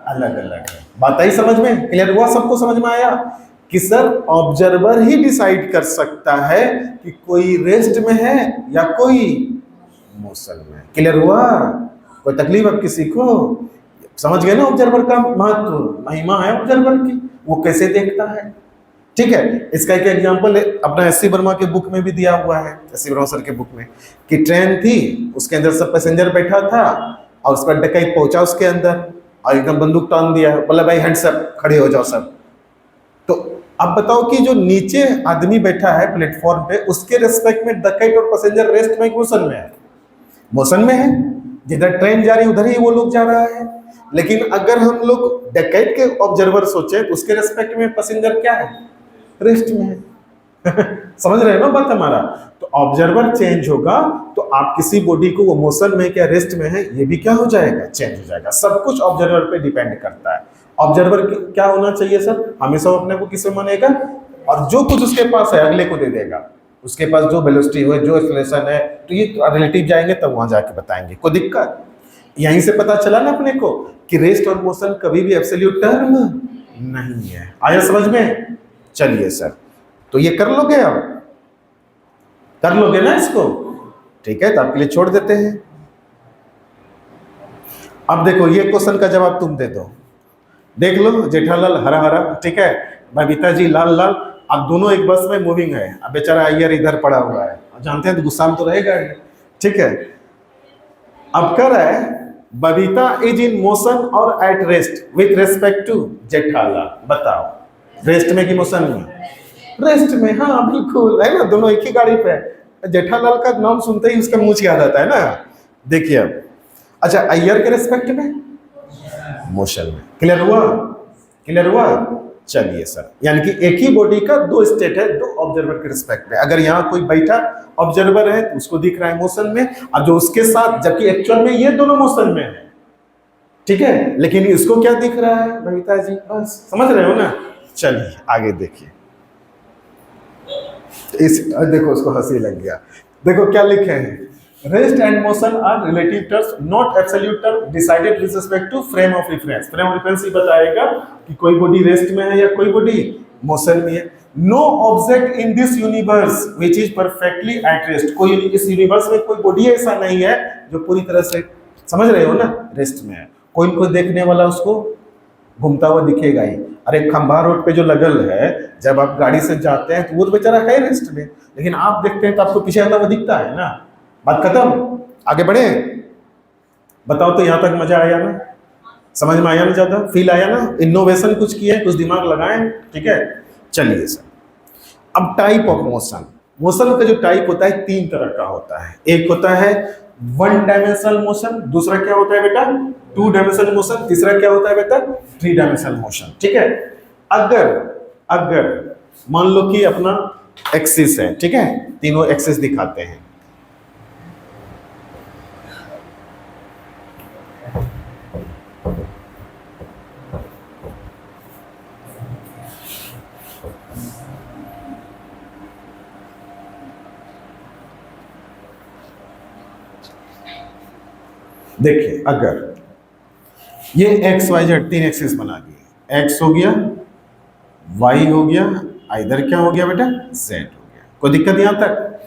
अलग अलग है, बात आई समझ में, क्लियर हुआ, सबको समझ में आया कि सर ऑब्जर्वर ही डिसाइड कर सकता है कि कोई रेस्ट में है या कोई मोशन में। क्लियर हुआ, कोई तकलीफ अब किसी को? समझ गए ना ऑब्जर्वर का महत्व, महिमा है ऑब्जर्वर की, वो कैसे देखता है, ठीक है। इसका एक एग्जांपल अपना एससी वर्मा के बुक में भी दिया हुआ है, एससी वर्मा सर के बुक में, कि ट्रेन थी, उसके अंदर सब पैसेंजर बैठा था, और उस पर डकैत पहुंचा उसके अंदर, और एकदम बंदूक तान दिया, बोला भाई हैंड्स अप, खड़े हो जाओ सब। तो अब बताओ कि जो नीचे आदमी बैठा है प्लेटफॉर्म पे, उसके रेस्पेक्ट में डकैत और पैसेंजर रेस्ट में, मोशन में है, मोशन में है, जिधर ट्रेन जा रही है उधर ही वो लोग जा रहा है। लेकिन अगर हम लोग डकैत के ऑब्जर्वर सोचे तो उसके रेस्पेक्ट में पैसेंजर क्या है, रेस्ट में है। समझ रहे हो ना बात हमारा? तो ऑब्जर्वर चेंज होगा तो आप किसी बॉडी को वो मोशन में क्या रेस्ट में है, ये भी क्या हो जाएगा, चेंज हो जाएगा। सब कुछ ऑब्जर्वर पे डिपेंड करता है। ऑब्जर्वर क्या होना चाहिए सर, हमेशा अपने को किसे मानेगा, और जो कुछ उसके पास है अगले को दे देगा, उसके पास जो वेलोसिटी हो, जो एक्सेलरेशन है, तो ये रिलेटिव जाएंगे तब वहां जाके बताएंगे। कोई दिक्कत? यहीं से पता चला ना अपने को कि रेस्ट और मोशन कभी भी एब्सोल्यूट टर्म नहीं है। आया समझ में? चलिए सर, तो ये कर लोगे, अब कर लोगे ना इसको, ठीक है, तो आपके लिए छोड़ देते हैं। अब देखो ये क्वेश्चन का जवाब तुम दे दो, देख लो, जेठालाल हरा हरा, ठीक है, बबीता जी लाल लाल, अब दोनों एक बस में मूविंग है, अब बेचारा अय्यर इधर पड़ा हुआ है, जानते हैं तो गुस्सा में तो रहेगा, ठीक है। अब कर रहा है बबीता इज इन मोशन और at rest with respect to Jethalal, बताओ रेस्ट में कि मोशन में? रेस्ट में, हाँ बिल्कुल, है ना, दोनों एक ही गाड़ी पे है। जेठालाल का नाम सुनते ही उसका मुंह याद आता है ना। देखिए अब, अच्छा अय्यर के रेस्पेक्ट में मोशन में। क्लियर हुआ? क्लियर हुआ? चलिए सर, यानी कि एक ही बॉडी का दो स्टेट है, दो ऑब्जर्वर के रिस्पेक्ट में। अगर यहाँ कोई बैठा ऑब्जर्वर है तो उसको दिख रहा है मोशन में, और जो उसके साथ, जबकि एक्चुअल में ये दोनों मोशन में है, ठीक है, लेकिन इसको क्या दिख रहा है बबीता जी, बस समझ रहे हो ना। चलिए आगे देखिए, इस देखो उसको हंसी लग गया, देखो क्या लिखे हैं, rest and motion are relative terms not absolute term decided with respect to frame of reference. Frame of reference ही बताएगा कि कोई बॉडी रेस्ट में है या कोई बॉडी मोशन में है। No object in this universe which is perfectly at rest. कोई इस यूनिवर्स में कोई बॉडी ऐसा नहीं है जो पूरी तरह से, समझ रहे हो ना, रेस्ट में है। कोई इनको देखने वाला उसको घूमता हुआ दिखेगा ही। अरे खंभा रोड पे जो लगल है, जब आप गाड़ी से जाते हैं तो वो तो बेचारा है रेस्ट में, लेकिन आप देखते हैं तो आपको पीछे आता हुआ दिखता है ना। बात खत्म, आगे बढ़े। बताओ तो यहाँ तक मजा आया ना, समझ में आया ना, ज्यादा फील आया ना, इनोवेशन कुछ किए, कुछ दिमाग लगाएं, ठीक है। चलिए सर, अब टाइप ऑफ मोशन। मोशन का जो टाइप होता है 3 तरह का होता है। एक होता है 1 डायमेंशनल मोशन, दूसरा क्या होता है बेटा 2 डायमेंशनल मोशन, तीसरा क्या होता है बेटा 3 डायमेंशनल मोशन, ठीक है। अगर मान लो कि अपना एक्सिस है, ठीक है, तीनों एक्सिस दिखाते हैं। देखिए, अगर ये एक्स वाई जेड 3 एक्सिस बना दिए, एक्स हो गया, वाई हो गया, इधर क्या हो गया बेटा जेड हो गया। कोई दिक्कत यहां तक?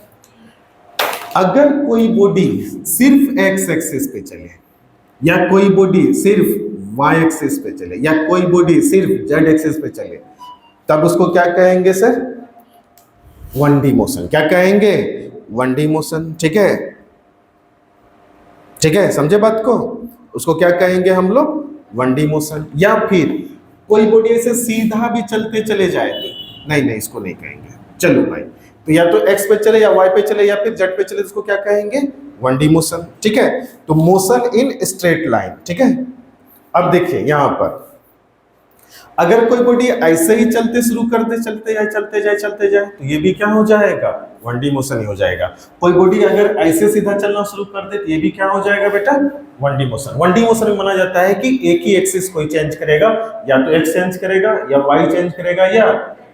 अगर कोई बॉडी सिर्फ एक्स एक्सिस पे चले, या कोई बॉडी सिर्फ वाई एक्सिस पे चले, या कोई बॉडी सिर्फ जेड एक्सिस पे चले, तब उसको क्या कहेंगे सर 1D मोशन। क्या कहेंगे 1D मोशन, ठीक है, ठीक है, समझे बात को। उसको क्या कहेंगे हम लोग 1D मोशन। या फिर कोई बॉडी ऐसे सीधा भी चलते चले जाए तो नहीं, इसको नहीं कहेंगे। चलो भाई, तो या तो एक्स पे चले, या वाई पे चले, या फिर जेड पे चले, इसको क्या कहेंगे 1D मोशन, ठीक है। तो मोशन इन स्ट्रेट लाइन, ठीक है। अब देखिए यहां पर, अगर कोई बॉडी ऐसे ही चलते शुरू कर दे, चलते जाए, तो ये भी क्या हो जाएगा 1D मोशन ही हो जाएगा। कोई बॉडी अगर ऐसे सीधा चलना शुरू कर दे, तो ये भी क्या हो जाएगा बेटा 1D मोशन। 1D मोशन में माना जाता है कि एक ही एक्सिस कोई चेंज करेगा, या तो एक्स चेंज करेगा, या वाई चेंज करेगा, या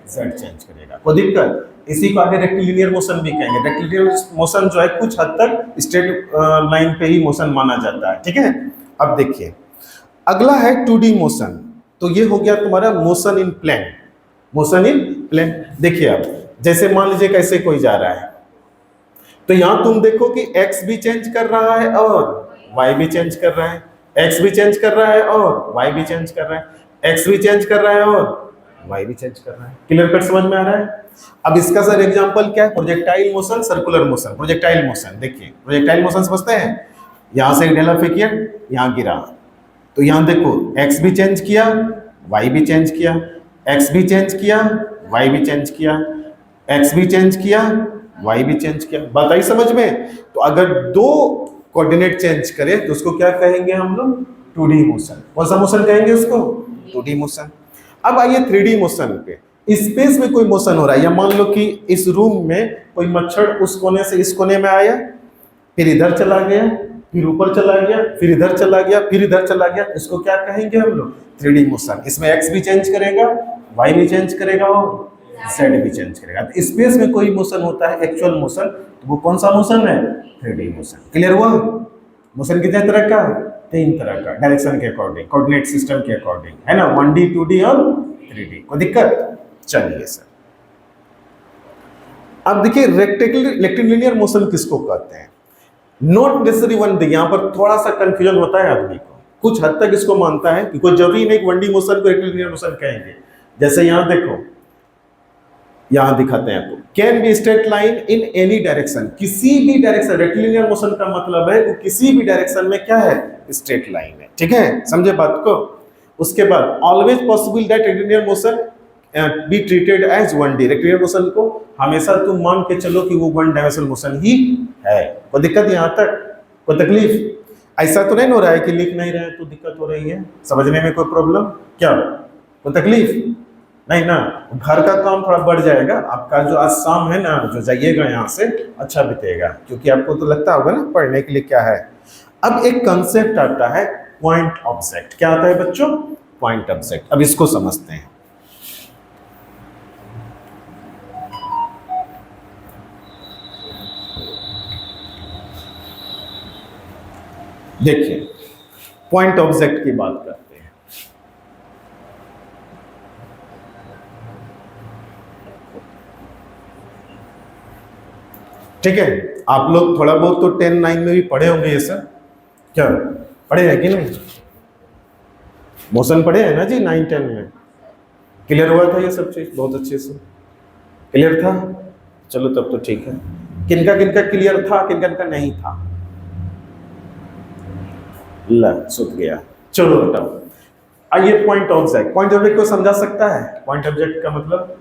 जेड चेंज करेगा। कोई दिक्कत? इसी को आगे रेक्टिलिनियर मोशन भी कहेंगे। रेक्टिलिनियर मोशन जो है कुछ हद तक स्ट्रेट लाइन पे ही मोशन माना जाता है, ठीक है। अब देखिए, अगला है 2D मोशन। तो ये हो गया तुम्हारा motion in plane. Motion in plane, देखिए अब जैसे मान लीजिए कैसे कोई जा रहा है, तो यहां तुम देखो कि एक्स भी चेंज कर रहा है और वाई भी चेंज कर रहा है, एक्स भी चेंज कर रहा है और वाई भी चेंज कर रहा है, एक्स भी चेंज कर रहा है और वाई भी चेंज कर रहा है। क्लियर कट समझ में आ रहा है? अब इसका सर एग्जांपल क्या है? Projectile motion, circular motion. Projectile motion देखिए, प्रोजेक्टाइल मोशन समझते हैं, यहां से ढेला फेंकिए, यहां गिरा, तो यहां देखो एक्स भी चेंज किया, वाई भी चेंज किया, एक्स भी चेंज किया, वाई भी चेंज किया, एक्स भी चेंज किया, वाई भी चेंज किया। बात आई समझ में? तो अगर 2 कोऑर्डिनेट चेंज करे तो उसको क्या कहेंगे हम लोग 2D मोशन। कौन सा मोशन कहेंगे उसको 2D मोशन। अब आइए 3D मोशन पे। स्पेस में कोई मोशन हो रहा है, या मान लो कि इस रूम में कोई मच्छर उस कोने से इस कोने में आया, फिर इधर चला गया, फिर ऊपर चला गया, फिर इधर चला गया, फिर इधर चला गया, इसको क्या कहेंगे हम लोग 3D मोशन। इसमें एक्स भी चेंज करेगा, वाई भी चेंज करेगा और जेड भी चेंज करेगा। तो स्पेस में कोई मोशन होता है एक्चुअल मोशन, तो वो कौन सा मोशन है 3D मोशन। क्लियर हुआ? मोशन कितने तरह का? 3 तरह का, डायरेक्शन के अकॉर्डिंग, कोऑर्डिनेट सिस्टम के अकॉर्डिंग, है ना, 1D 2D और 3D। कोई दिक्कत? चलिए सर, अब देखिए रेक्टिलिनियर मोशन किसको कहते हैं? Not necessary 1D। यहां पर थोड़ा सा कंफ्यूजन होता है आदमी को, कुछ हद तक इसको मानता है कि कोई जरूरी नहीं 1D मोशन को रेक्टिलिनियर मोशन कहेंगे। जैसे यहां देखो, यहां दिखाते हैं आपको, can be straight line in any direction, किसी भी डायरेक्शन। रेक्टिलिनियर मोशन का मतलब है वो किसी भी डायरेक्शन में क्या है स्ट्रेट लाइन है, ठीक है, समझे बात को। उसके बाद always possible that rectilinear motion be treated as 1D। Rectilinear motion को हमेशा तुम मान के चलो कि वो 1 डायमेंशनल मोशन ही है। कोई दिक्कत यहां तक? कोई तकलीफ? ऐसा तो नहीं हो रहा है कि लिख नहीं रहे तो दिक्कत हो रही है, समझने में कोई प्रॉब्लम? क्या कोई तकलीफ नहीं ना? घर का काम थोड़ा बढ़ जाएगा आपका, जो आज शाम है ना, जो जाइएगा यहाँ से अच्छा बीतेगा, क्योंकि आपको तो लगता होगा ना पढ़ने के लिए क्या है। अब एक कंसेप्ट आता है पॉइंट ऑब्जेक्ट। क्या आता है बच्चों? Point object. अब इसको समझते हैं। देखिए पॉइंट ऑब्जेक्ट की बात करते हैं। ठीक है, आप लोग थोड़ा बहुत तो 10-9 में भी पढ़े होंगे ये सर, क्या पढ़े हैं कि नहीं? मोशन पढ़े हैं ना जी 9-10 में? क्लियर हुआ था ये सब चीज बहुत अच्छे से? क्लियर था? चलो तब तो ठीक है। किनका किनका क्लियर था, किनका किनका नहीं था? ला सुत गया। चलो हटाओ। आइए पॉइंट ऑब्जेक्ट। पॉइंट ऑब्जेक्ट को समझा सकता है? पॉइंट ऑब्जेक्ट का मतलब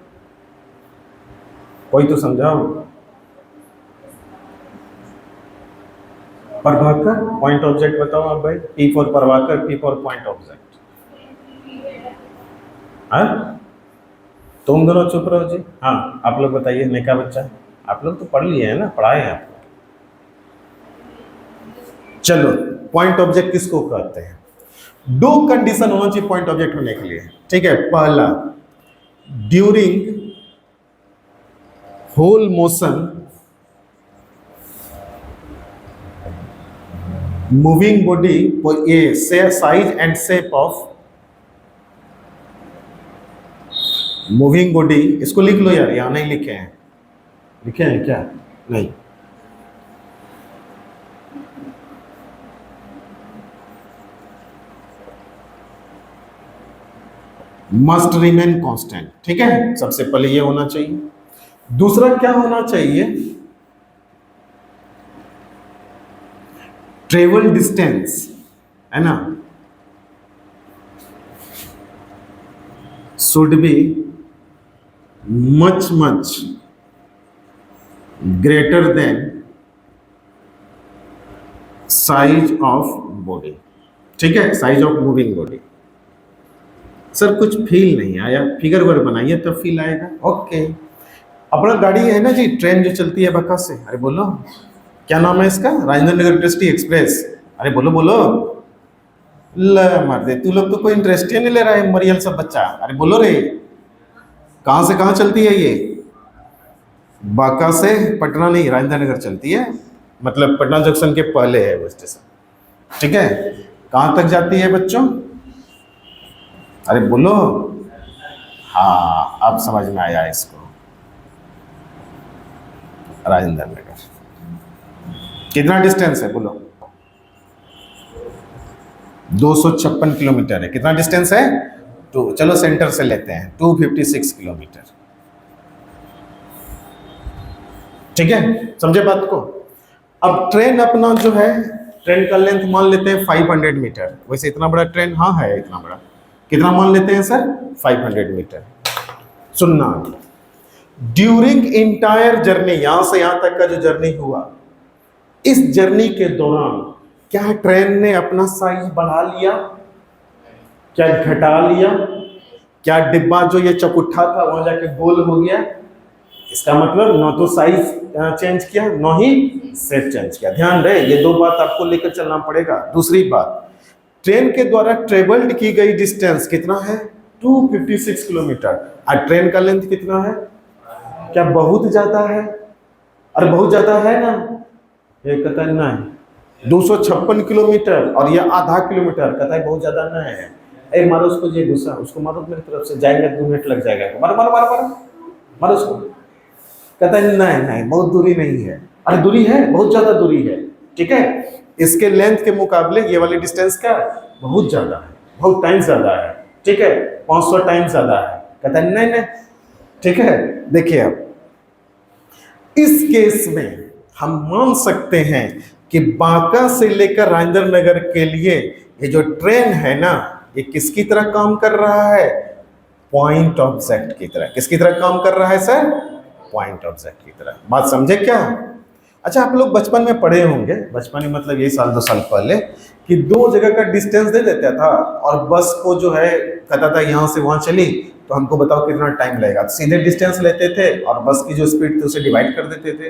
कोई तो समझाओ। प्रभाकर पॉइंट ऑब्जेक्ट बताओ आप भाई। P for Prabhakar, P for point object. हाँ तुम दोनों चुप रहो जी। हाँ आप लोग बताइए, नेका बच्चा आप लोग तो पढ़ लिए हैं ना, पढ़ाए हैं आपको। चलो पॉइंट ऑब्जेक्ट किसको कहते हैं? दो कंडीशन होना चाहिए पॉइंट ऑब्जेक्ट होने के लिए। ठीक है, पहला during whole motion moving body a size and shape of moving body. इसको लिख लो यार, यहां नहीं लिखे हैं। लिखे हैं क्या? नहीं। Must remain constant. ठीक है, सबसे पहले ये होना चाहिए। दूसरा क्या होना चाहिए? ट्रेवल डिस्टेंस, है ना, should be much much greater than size of body. ठीक है, size of moving body. Sir कुछ फील नहीं आया, फिगर वर्ड बनाइए तब फील आएगा। ओके, अपना गाड़ी है ना जी, ट्रेन जो चलती है बका से, अरे बोलो क्या नाम है इसका? Rajendra Nagar intercity express. अरे बोलो बोलो। ले मार दे, तू लोग तो कोई इंटरेस्ट ही नहीं ले रहा है, मरियल सब बच्चा। अरे बोलो रे, कहाँ से कहाँ चलती है ये? बांका से पटना नहीं, राजेंद्र नगर चलती है, मतलब पटना जंक्शन के पहले है वो स्टेशन। ठीक है, कहाँ तक जाती है बच्चों? अरे बोलो। हाँ अब समझ में आया इसको, राजेंद्र नगर। कितना डिस्टेंस है बोलो? 256 किलोमीटर है। कितना डिस्टेंस है? तो चलो सेंटर से लेते हैं, 256 किलोमीटर। ठीक है, समझे बात को? अब ट्रेन अपना जो है, ट्रेन का लेंथ मान लेते हैं 500 मीटर। वैसे इतना बड़ा ट्रेन हाँ है इतना बड़ा, कितना मान लेते हैं सर? 500 मीटर। सुनना, ड्यूरिंग इंटायर जर्नी, यहां से यहां तक का जो जर्नी हुआ, इस जर्नी के दौरान क्या ट्रेन ने अपना साइज बढ़ा लिया, क्या घटा लिया? क्या डिब्बा जो ये चौकुट्ठा था वहां जाके गोल हो गया? इसका मतलब न तो साइज चेंज किया, न ही शेप चेंज किया। ध्यान रहे, ये दो बात आपको लेकर चलना पड़ेगा। दूसरी बात, ट्रेन के द्वारा ट्रेवल्ड की गई डिस्टेंस कितना है? 256 किलोमीटर। और ट्रेन का लेंथ कितना है? क्या बहुत ज्यादा है? अरे बहुत ज्यादा है ना? ये कहता है नहीं, 256 किलोमीटर और ये आधा किलोमीटर, कहता है बहुत ज्यादा नहीं है। ए मारो उसको, ये गुस्सा उसको मारो मेरी तरफ से, जाएंगे 2 मिनट लग जाएगा। मारो मारो मारो मारो मारो उसको। कहता है नहीं नहीं बहुत दूरी नहीं है। अरे दूरी है, बहुत ज्यादा दूरी है। ठीक है, इसके लेंथ के मुकाबले ये वाली डिस्टेंस क्या है? बहुत ज्यादा है, बहुत टाइम ज्यादा है। ठीक है, 500 टाइम ज्यादा है। कहता है नहीं नहीं। ठीक है, देखिए अब इस केस में हम मान सकते हैं कि बांका से लेकर राजेंद्र नगर के लिए ये जो ट्रेन है ना, ये किसकी तरह काम कर रहा है? पॉइंट ऑब्जेक्ट की तरह। किसकी तरह काम कर रहा है सर? पॉइंट ऑब्जेक्ट की तरह। बात समझे क्या? अच्छा, आप लोग बचपन में पढ़े होंगे, बचपन में मतलब ये 1-2 साल पहले, कि 2 जगह का डिस्टेंस दे देता था और बस को जो है कहता था यहाँ से वहाँ चली तो हमको बताओ कितना टाइम लगेगा। तो सीधे डिस्टेंस लेते थे और बस की जो स्पीड थी उसे डिवाइड कर देते थे।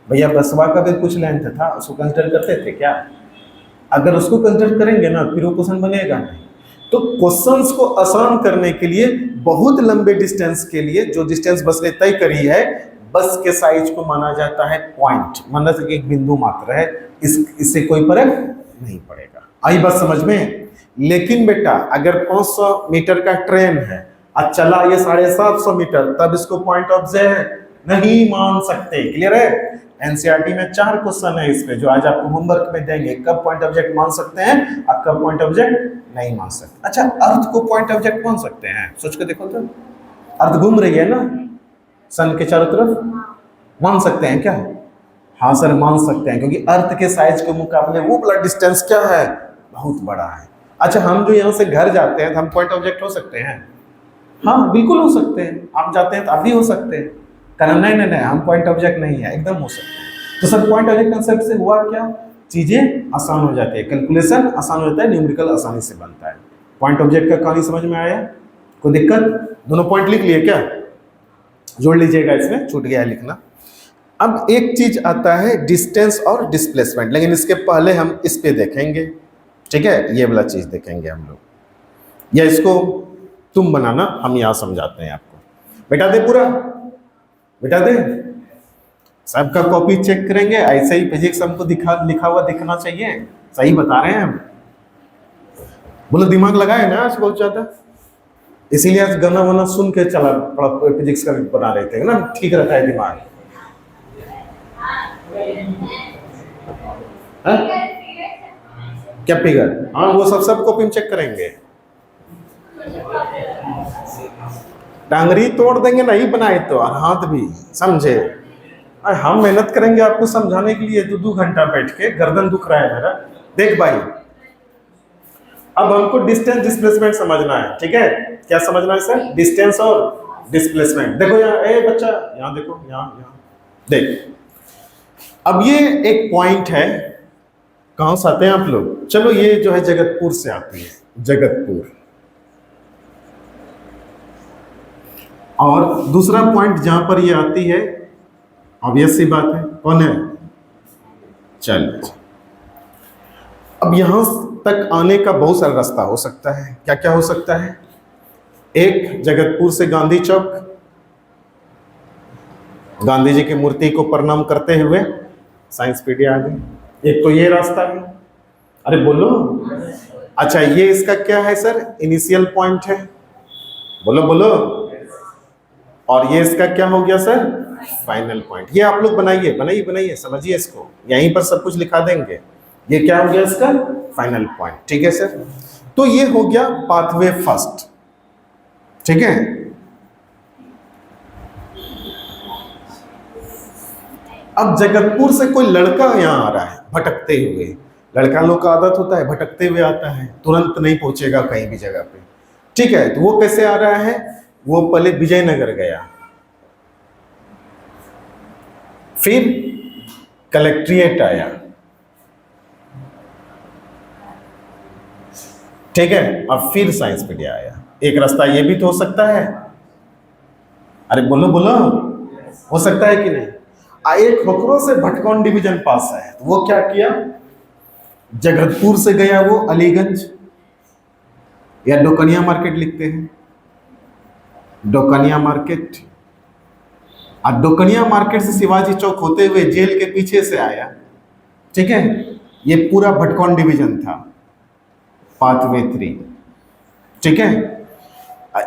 भैया बसवा का भी कुछ लेंथ था, उसको कंसिडर करते थे क्या? अगर उसको कंसिडर करेंगे ना फिर वो क्वेश्चन बनेगा नहीं। तो क्वेश्चंस को आसान करने के लिए बहुत लंबे डिस्टेंस के लिए जो डिस्टेंस बस ने तय करी है, बस के साइज को माना जाता है पॉइंट, मतलब एक बिंदु मात्र है, इससे कोई फर्क नहीं पड़ेगा। आई बात समझ में? लेकिन बेटा अगर 500 मीटर का ट्रेन है और चला ये 750 मीटर, तब इसको पॉइंट ऑब्जेक्ट नहीं मान सकते। क्लियर है? एनसीईआरटी में 4 क्वेश्चन है इस पे जो आज आपको होमवर्क में देंगे, कब पॉइंट ऑब्जेक्ट मान सकते हैं और कब पॉइंट ऑब्जेक्ट नहीं मान सकते। अच्छा, अर्थ को पॉइंट ऑब्जेक्ट मान सकते हैं? सोच के देखो तो, अर्थ घूम रही है ना सन के चारों तरफ, मान सकते हैं क्या? हाँ सर मान सकते हैं, क्योंकि अर्थ के साइज के मुकाबले वो वाला डिस्टेंस क्या है, बहुत बड़ा है। अच्छा, हम जो यहाँ से घर जाते हैं तो हम पॉइंट ऑब्जेक्ट हो सकते हैं? हाँ बिल्कुल हो सकते हैं। आप जाते हैं तो आप भी हो सकते हैं। कहना नहीं नहीं नहीं हम पॉइंट ऑब्जेक्ट नहीं है, एकदम हो सकते हैं। तो सर पॉइंट ऑब्जेक्ट कंसेप्ट से हुआ क्या, चीजें आसान हो जाती है, कैलकुलेशन आसान हो जाता है, न्यूमेरिकल आसानी से बनता है। पॉइंट ऑब्जेक्ट का कहानी समझ में आया? कोई दिक्कत? दोनों पॉइंट लिख लिए क्या? जोड़ लीजिएगा, इसमें छूट गया है लिखना। अब एक चीज आता है डिस्टेंस और डिस्प्लेसमेंट, लेकिन इसके पहले हम इस पे देखेंगे। ठीक है, ये वाला चीज देखेंगे हम लोग, या इसको तुम बनाना, हम यहां समझाते हैं आपको। बेटा दे पूरा, बेटा दे, सबका कॉपी चेक करेंगे। ऐसे ही फिजिक्स हमको लिखा हुआ दिखना चाहिए, सही बता रहे हैं हम। बोलो दिमाग लगाए ना आज बहुत ज्यादा, इसीलिए आज गाना वाना सुन के चला फिजिक्स का बना रहे थे ना, ठीक रहता है दिमाग। हाँ? क्या फिगर? हाँ वो सब कॉपी में चेक करेंगे। टांगरी तोड़ देंगे नहीं बनाए तो, और हाथ भी, समझे? हम मेहनत करेंगे आपको समझाने के लिए, 2 घंटा बैठ के गर्दन दुख रहा है मेरा। देख भाई, अब हमको डिस्टेंस डिस्प्लेसमेंट समझना है। ठीक है, क्या समझना है सर? डिस्टेंस और डिस्प्लेसमेंट। देखो यहाँ, ए बच्चा यहाँ देखो, यहाँ देख। अब ये एक पॉइंट है, कहां से आते हैं आप लोग? चलो ये जो है जगतपुर से आती है, जगतपुर। और दूसरा पॉइंट जहां पर ये आती है, ऑब्वियस सी बात है, कौन है? चलिए, अब यहां तक आने का बहुत सारा रास्ता हो सकता है। क्या क्या हो सकता है? एक, जगतपुर से गांधी चौक, गांधी जी की मूर्ति को प्रणाम करते हुए साइंस पीडिया आ गई। एक तो ये रास्ता है, अरे बोलो। अच्छा, ये इसका क्या है सर? इनिशियल पॉइंट है, बोलो बोलो। और ये इसका क्या हो गया सर? Final point. ये आप लोग बनाइए बनाइए बनाइए, समझिए इसको, यहीं पर सब कुछ लिखा देंगे। ये क्या हो गया इसका? Final point. ठीक है सर, तो ये हो गया पाथवे फर्स्ट। ठीक है, अब जगतपुर से कोई लड़का यहाँ आ रहा है भटकते हुए। लड़का लोग का आदत होता है भटकते हुए आता है, तुरंत नहीं पहुंचेगा कहीं भी जगह पे। ठीक है, तो वो कैसे आ रहा है? वो पहले विजयनगर गया, फिर कलेक्ट्रेट आया। ठीक है, और फिर साइंस पीडिया आया। एक रास्ता ये भी तो हो सकता है, अरे बोलो बोलो, हो सकता है कि नहीं? एक होकरो से भटकौन डिवीजन पास है, तो वो क्या किया? जगतपुर से गया वो अलीगंज, या डोकनिया मार्केट लिखते हैं, डोकनिया मार्केट। और डोकनिया मार्केट से शिवाजी चौक होते हुए जेल के पीछे से आया। ठीक है, ये पूरा भटकौन डिवीजन था, पाथवे 3। ठीक है,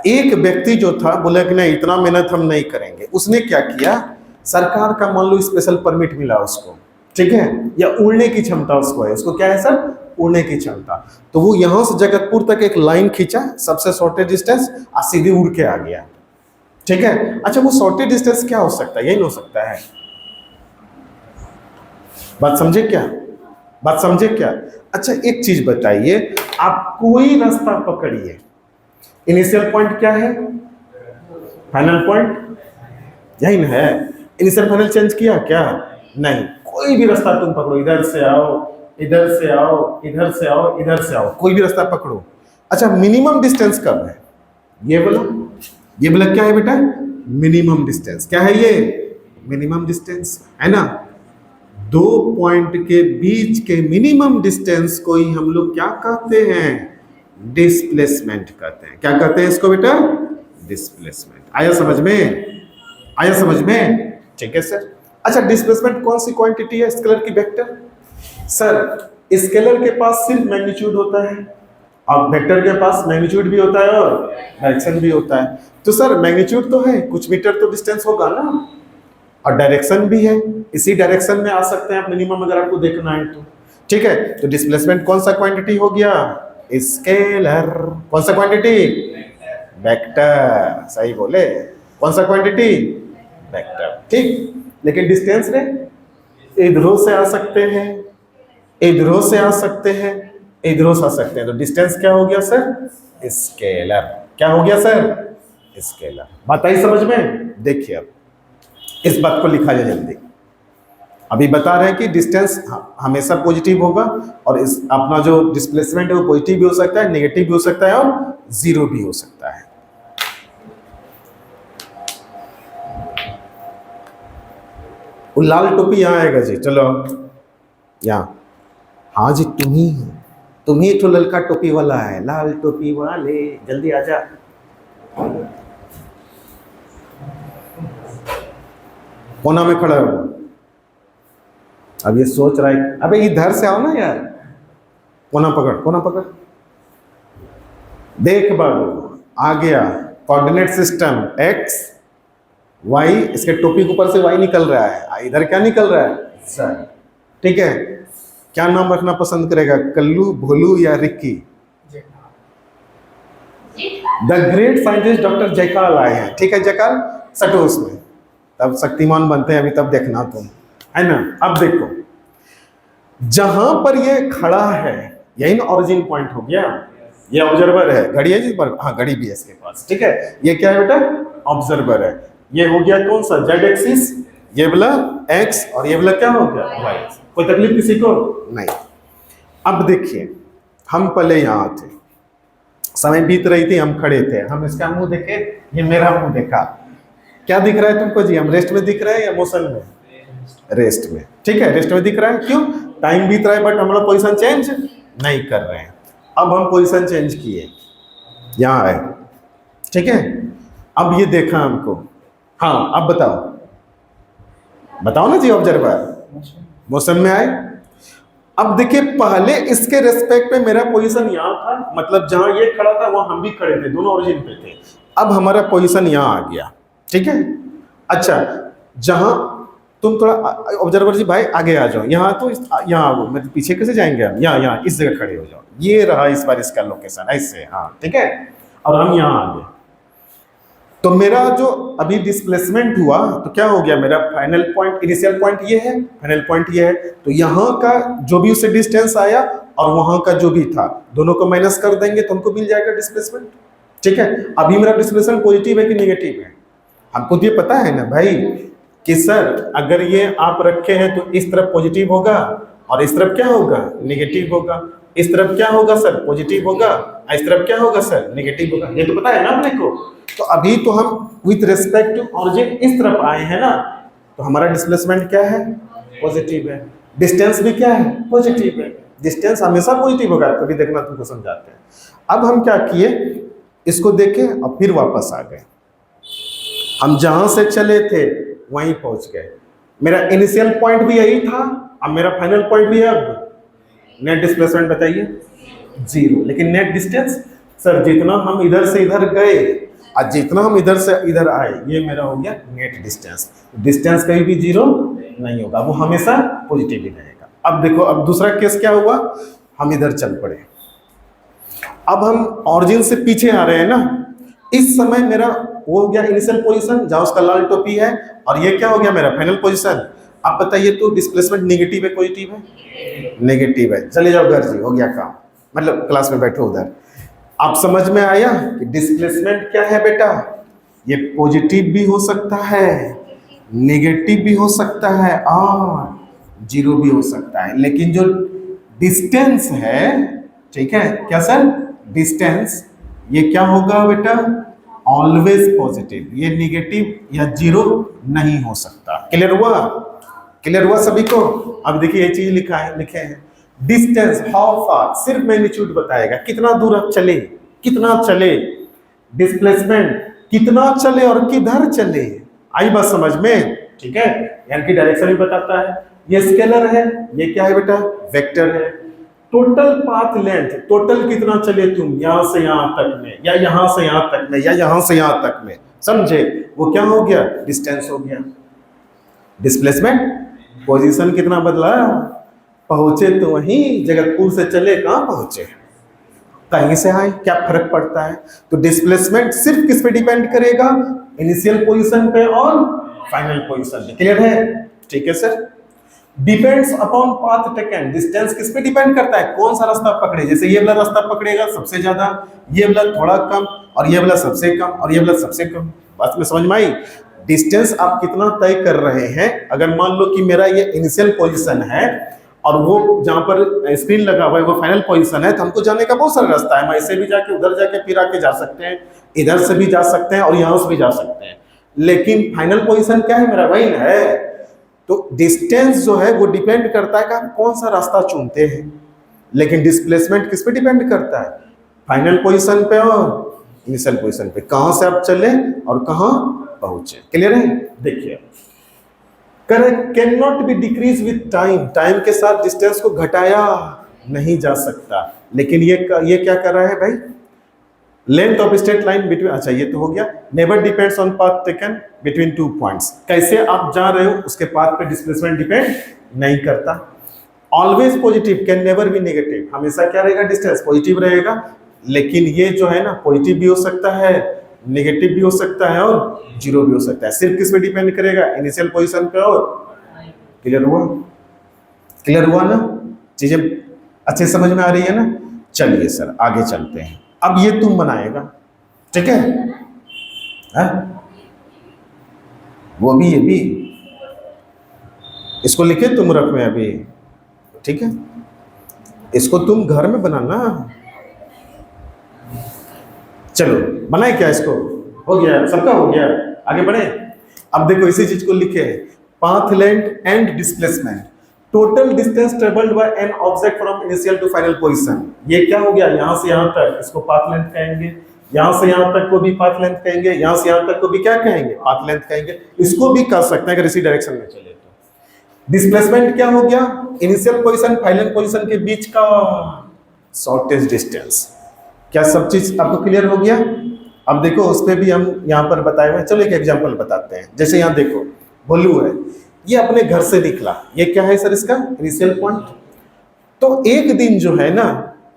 एक व्यक्ति जो था बोला कि नहीं इतना मेहनत हम नहीं करेंगे। उसने क्या किया? सरकार का मान लो स्पेशल परमिट मिला उसको, ठीक है, या उड़ने की क्षमता उसको है। उसको क्या है सर? उड़ने की क्षमता। तो वो यहां से जगतपुर तक एक लाइन खींचा, सबसे शॉर्टेस्ट डिस्टेंस, और सीधे उड़ के आ गया। ठीक है, अच्छा वो शॉर्टेस्ट डिस्टेंस क्या हो सकता है? यही हो सकता है। बात समझे क्या? बात समझे क्या? अच्छा एक चीज बताइए, आप कोई रास्ता पकड़िए, इनिशियल पॉइंट क्या है? फाइनल पॉइंट यही ना है। इनिशियल फाइनल चेंज किया क्या? नहीं। कोई भी रास्ता तुम पकड़ो, इधर से आओ, इधर से आओ, इधर से आओ, इधर से आओ, कोई भी रास्ता पकड़ो। अच्छा मिनिमम डिस्टेंस कब है? ये बोला क्या है बेटा? Minimum distance. क्या है ये? मिनिमम डिस्टेंस है ना। 2 पॉइंट के बीच के मिनिमम डिस्टेंस को ही हम लोग क्या कहते हैं? डिस्प्लेसमेंट कहते हैं। क्या कहते हैं इसको बेटा? डिस्प्लेसमेंट। आया समझ में? आया समझ में? ठीक है सर। अच्छा डिस्प्लेसमेंट कौन सी क्वांटिटी है स्केलर की? वेक्टर। सर स्केलर के पास सिर्फ मैग्नीट्यूड होता है और वेक्टर के पास मैग्नीट्यूड भी होता है और डायरेक्शन भी होता है। तो सर मैग्नीट्यूड तो है, कुछ मीटर तो डिस्टेंस होगा ना, और डायरेक्शन भी है, इसी डायरेक्शन में आ सकते हैं आप मिनिमम अगर आपको देखना है तो। ठीक है, तो डिस्प्लेसमेंट कौन सा क्वांटिटी हो गया? स्केलर। कौन सा क्वांटिटी? वेक्टर। सही बोले, कौन सा क्वांटिटी? वेक्टर। ठीक, लेकिन डिस्टेंस रे इधरों से आ सकते हैं, इधरों से आ सकते हैं, इधरों से आ सकते हैं, तो डिस्टेंस क्या हो गया सर? स्केलर। क्या हो गया सर? स्केलर। बात आई समझ में? देखिए अब इस बात को लिखा जाए जल्दी। अभी बता रहे हैं कि डिस्टेंस हमेशा पॉजिटिव होगा और इस अपना जो डिस्प्लेसमेंट है वो पॉजिटिव भी हो सकता है, नेगेटिव भी हो सकता है और जीरो भी हो सकता है। वो लाल टोपी यहाँ आएगा जी, चलो यहाँ। हाँ जी, तुम ही तो ललका टोपी वाला है, लाल टोपी वाले, जल्दी आजा। कोना में खड़ा हो। अब ये सोच रहा है, अबे इधर से आओ ना यार, कोना पकड़, कोना पकड़। देख बाबू, आ गया कोऑर्डिनेट सिस्टम x y, इसके टोपी के ऊपर से y निकल रहा है, इधर क्या निकल रहा है? सर। ठीक है, क्या नाम रखना पसंद करेगा, कल्लू, भोलू या Rikki? The great scientist doctor Jaykal आए हैं। ठीक है जयकाल, सटो उसमें, तब शक्तिमान बनते हैं, अभी तब देखना तुम, है ना। अब देखो, जहां पर ये खड़ा है यही ना ओरिजिन पॉइंट हो गया, ये ऑब्जर्वर है, घड़ी है जिस पर, हाँ घड़ी भी है इसके पास। ठीक है, ये क्या है बेटा? ऑब्जर्वर है। ये हो गया कौन सा? जेड एक्सिस, ये वाला एक्स और ये वाला क्या हो गया? वाई। कोई तकलीफ किसी को? नहीं। अब देखिए, हम पहले यहां थे, समय बीत रही थी, हम खड़े थे, हम इसका मुंह देखे, ये मेरा मुंह देखा, क्या दिख रहा है तुमको जी? हम रेस्ट में दिख रहे हैं या मोशन में? रेस्ट में। ठीक है, रेस्ट में दिख रहा है। क्यों? टाइम बीत रहा है बट हम लोग पोजीशन चेंज नहीं कर रहे हैं। अब हम पोजीशन चेंज किए, यहाँ आए। ठीक है, अब ये देखा हमको। हाँ, अब बताओ, बताओ ना जी। ऑब्जर्वर मोशन में आए। अब देखिए, पहले इसके रेस्पेक्ट पे मेरा पोजीशन यहाँ था, मतलब जहां ये खड़ा था वहां हम भी खड़े थे, दोनों ओरिजिन पे थे। अब हमारा पोजीशन यहाँ आ गया। ठीक है, अच्छा, जहां तुम थोड़ा ऑब्जर्वर जी भाई आगे आ जाओ, यहाँ तो यहाँ आओ, मतलब पीछे कैसे जाएंगे हम? यहाँ इस जगह खड़े हो जाओ, ये रहा इस बार इसका लोकेशन, ऐसे। हाँ ठीक है, और हम यहाँ आ गए। तो मेरा जो अभी डिस्प्लेसमेंट हुआ तो क्या हो गया? मेरा फाइनल पॉइंट, इनिशियल पॉइंट ये है, फाइनल पॉइंट ये है, तो यहाँ का जो भी उससे डिस्टेंस आया और वहां का जो भी था, दोनों को माइनस कर देंगे तो हमको मिल जाएगा डिस्प्लेसमेंट। ठीक है, अभी मेरा डिस्प्लेसमेंट पॉजिटिव है कि नेगेटिव है? हमको तो ये पता है ना भाई कि सर अगर ये आप रखे हैं तो इस तरफ पॉजिटिव होगा और इस तरफ क्या होगा? नेगेटिव होगा। इस तरफ क्या होगा सर? पॉजिटिव होगा। इस तरफ क्या होगा सर? नेगेटिव होगा। ये तो पता है ना अपने को। तो अभी तो हम विथ रिस्पेक्ट टू ऑरिजिन इस तरफ आए हैं ना, तो हमारा डिस्प्लेसमेंट क्या है? पॉजिटिव है। डिस्टेंस भी क्या है? पॉजिटिव है। डिस्टेंस हमेशा पॉजिटिव होगा, कभी देखना तुमको समझाते हैं। अब हम क्या किए, इसको देखे और फिर वापस आ गए। हम जहां से चले थे वहीं पहुंच गए। मेरा इनिशियल पॉइंट भी यही था, अब मेरा फाइनल पॉइंट भी है। अब नेट डिस्प्लेसमेंट बताइए? जीरो। लेकिन नेट डिस्टेंस सर जितना हम इधर से इधर गए और जितना हम इधर से इधर आए, ये मेरा हो गया नेट डिस्टेंस। डिस्टेंस कहीं भी जीरो नहीं होगा, वो हमेशा पॉजिटिव ही रहेगा। अब देखो, अब दूसरा केस क्या हुआ, हम इधर चल पड़े। अब हम ऑरिजिन से पीछे आ रहे हैं ना, इस समय मेरा वो हो गया इनिशियल पोजीशन जहां उसका लाल टोपी है, और ये क्या हो गया? मेरा फाइनल पोजीशन। आप बताइए तो डिस्प्लेसमेंट नेगेटिव है पॉजिटिव है? नेगेटिव है। चले जाओ घर जी, हो गया काम, मतलब क्लास में बैठो उधर। आप समझ में आया कि डिस्प्लेसमेंट क्या है बेटा? ये पॉजिटिव भी हो सकता है, नेगेटिव भी हो सकता है और जीरो भी हो सकता है। लेकिन जो डिस्टेंस है, ठीक है क्या सर? डिस्टेंस ये क्या होगा बेटा? Always positive. ये नेगेटिव या जीरो नहीं हो सकता। क्लियर हुआ? क्लियर हुआ सभी को? अब देखिए ये चीज लिखा है, लिखे हैं डिस्टेंस हाउ फार, सिर्फ मैग्नीट्यूड बताएगा, कितना दूर आप चले, कितना चले, डिस्प्लेसमेंट कितना चले और किधर चले। आई बात समझ में? ठीक है, यानी कि डायरेक्शन भी बताता है। ये स्केलर है, ये क्या है बेटा? वेक्टर है। टोटल पाथ लेंथ, टोटल कितना चले तुम यहां से यहां तक में, या यहां से यहां तक में, या यहां से यहां तक में, समझे? वो क्या हो गया? डिस्टेंस हो गया। डिस्प्लेसमेंट, पोजीशन कितना बदला? पहुंचे तो वहीं, जगतपुर से चले कहां पहुंचे, कहीं से आए, क्या फर्क पड़ता है? तो डिस्प्लेसमेंट सिर्फ किस पे डिपेंड करेगा? इनिशियल पोजीशन पे और फाइनल पोजीशन पे। क्लियर है? ठीक है sir. Depends upon path taken, distance किस पे डिपेंड करता है? कौन सा रास्ता पकड़े। जैसे ये वाला रास्ता पकड़ेगा सबसे ज्यादा, ये वाला थोड़ा कम, और ये वाला सबसे कम, और ये वाला सबसे कम। बात में समझ में आई? डिस्टेंस आप कितना तय कर रहे हैं। अगर मान लो कि मेरा ये इनिशियल पोजीशन है और वो जहां पर स्क्रीन लगा हुआ है वो फाइनल पोजीशन है, तो हमको जाने का बहुत सारा रास्ता है। हम ऐसे भी जाके उधर जाके फिर आके जा सकते हैं, इधर से भी जा सकते हैं और यहां से भी जा सकते हैं, लेकिन फाइनल पोजीशन क्या है मेरा? वही है। तो डिस्टेंस जो है वो डिपेंड करता है कि आप कौन सा रास्ता चुनते हैं, लेकिन डिस्प्लेसमेंट किस पे डिपेंड करता है? फाइनल पोजीशन पे और इनिशियल पोजीशन पे, कहां से आप चले और कहां पहुंचे। क्लियर है? देखिए, correct, can not be decrease with time, time के साथ डिस्टेंस को घटाया नहीं जा सकता। लेकिन ये क्या कर रहा है भाई? Length of straight line between, अच्छा ये तो हो गया। Never depends on path taken between two points, कैसे आप जा रहे हो उसके पाथ पे डिस्प्लेसमेंट डिपेंड नहीं करता। Always positive, can never be negative, हमेशा क्या रहेगा? डिस्टेंस पॉजिटिव रहेगा। लेकिन ये जो है ना, पॉजिटिव भी हो सकता है, नेगेटिव भी हो सकता है और जीरो भी हो सकता है। सिर्फ किस पे डिपेंड करेगा? इनिशियल पोजीशन पे और। क्लियर हुआ? क्लियर हुआ ना? चीजें अच्छे समझ में आ रही है ना? चलिए सर आगे चलते हैं। अब ये तुम बनाएगा, ठीक है? वो भी, ये भी, इसको लिखे तुम रख में अभी, ठीक है? इसको तुम घर में बनाना। चलो बनाए क्या? इसको हो गया, सबका हो गया, आगे बढ़े। अब देखो इसी चीज को लिखे, path length and displacement, total distance travelled by an object from initial to final position. ये क्या हो गया? यहां से यहां तक, इसको पाथ लेंथ कहेंगे। यहां से यहां तक को भी पाथ लेंथ कहेंगे, यहां से यहां तक को भी क्या कहेंगे? पाथ लेंथ कहेंगे। इसको भी कर सकते हैं अगर इसी डायरेक्शन में चले तो। डिस्प्लेसमेंट क्या हो गया? इनिशियल पोजीशन फाइनल पोजीशन के बीच का शॉर्टेस्ट डिस्टेंस। क्या सब चीज आपको क्लियर हो गया? अब देखो उस पर भी हम यहाँ पर बताए हुए हैं। चलो एक एग्जांपल बताते हैं। जैसे यहाँ देखो भोलू है, ये अपने घर से निकला, ये क्या है सर? इसका इनिशियल पॉइंट। तो एक दिन जो है ना,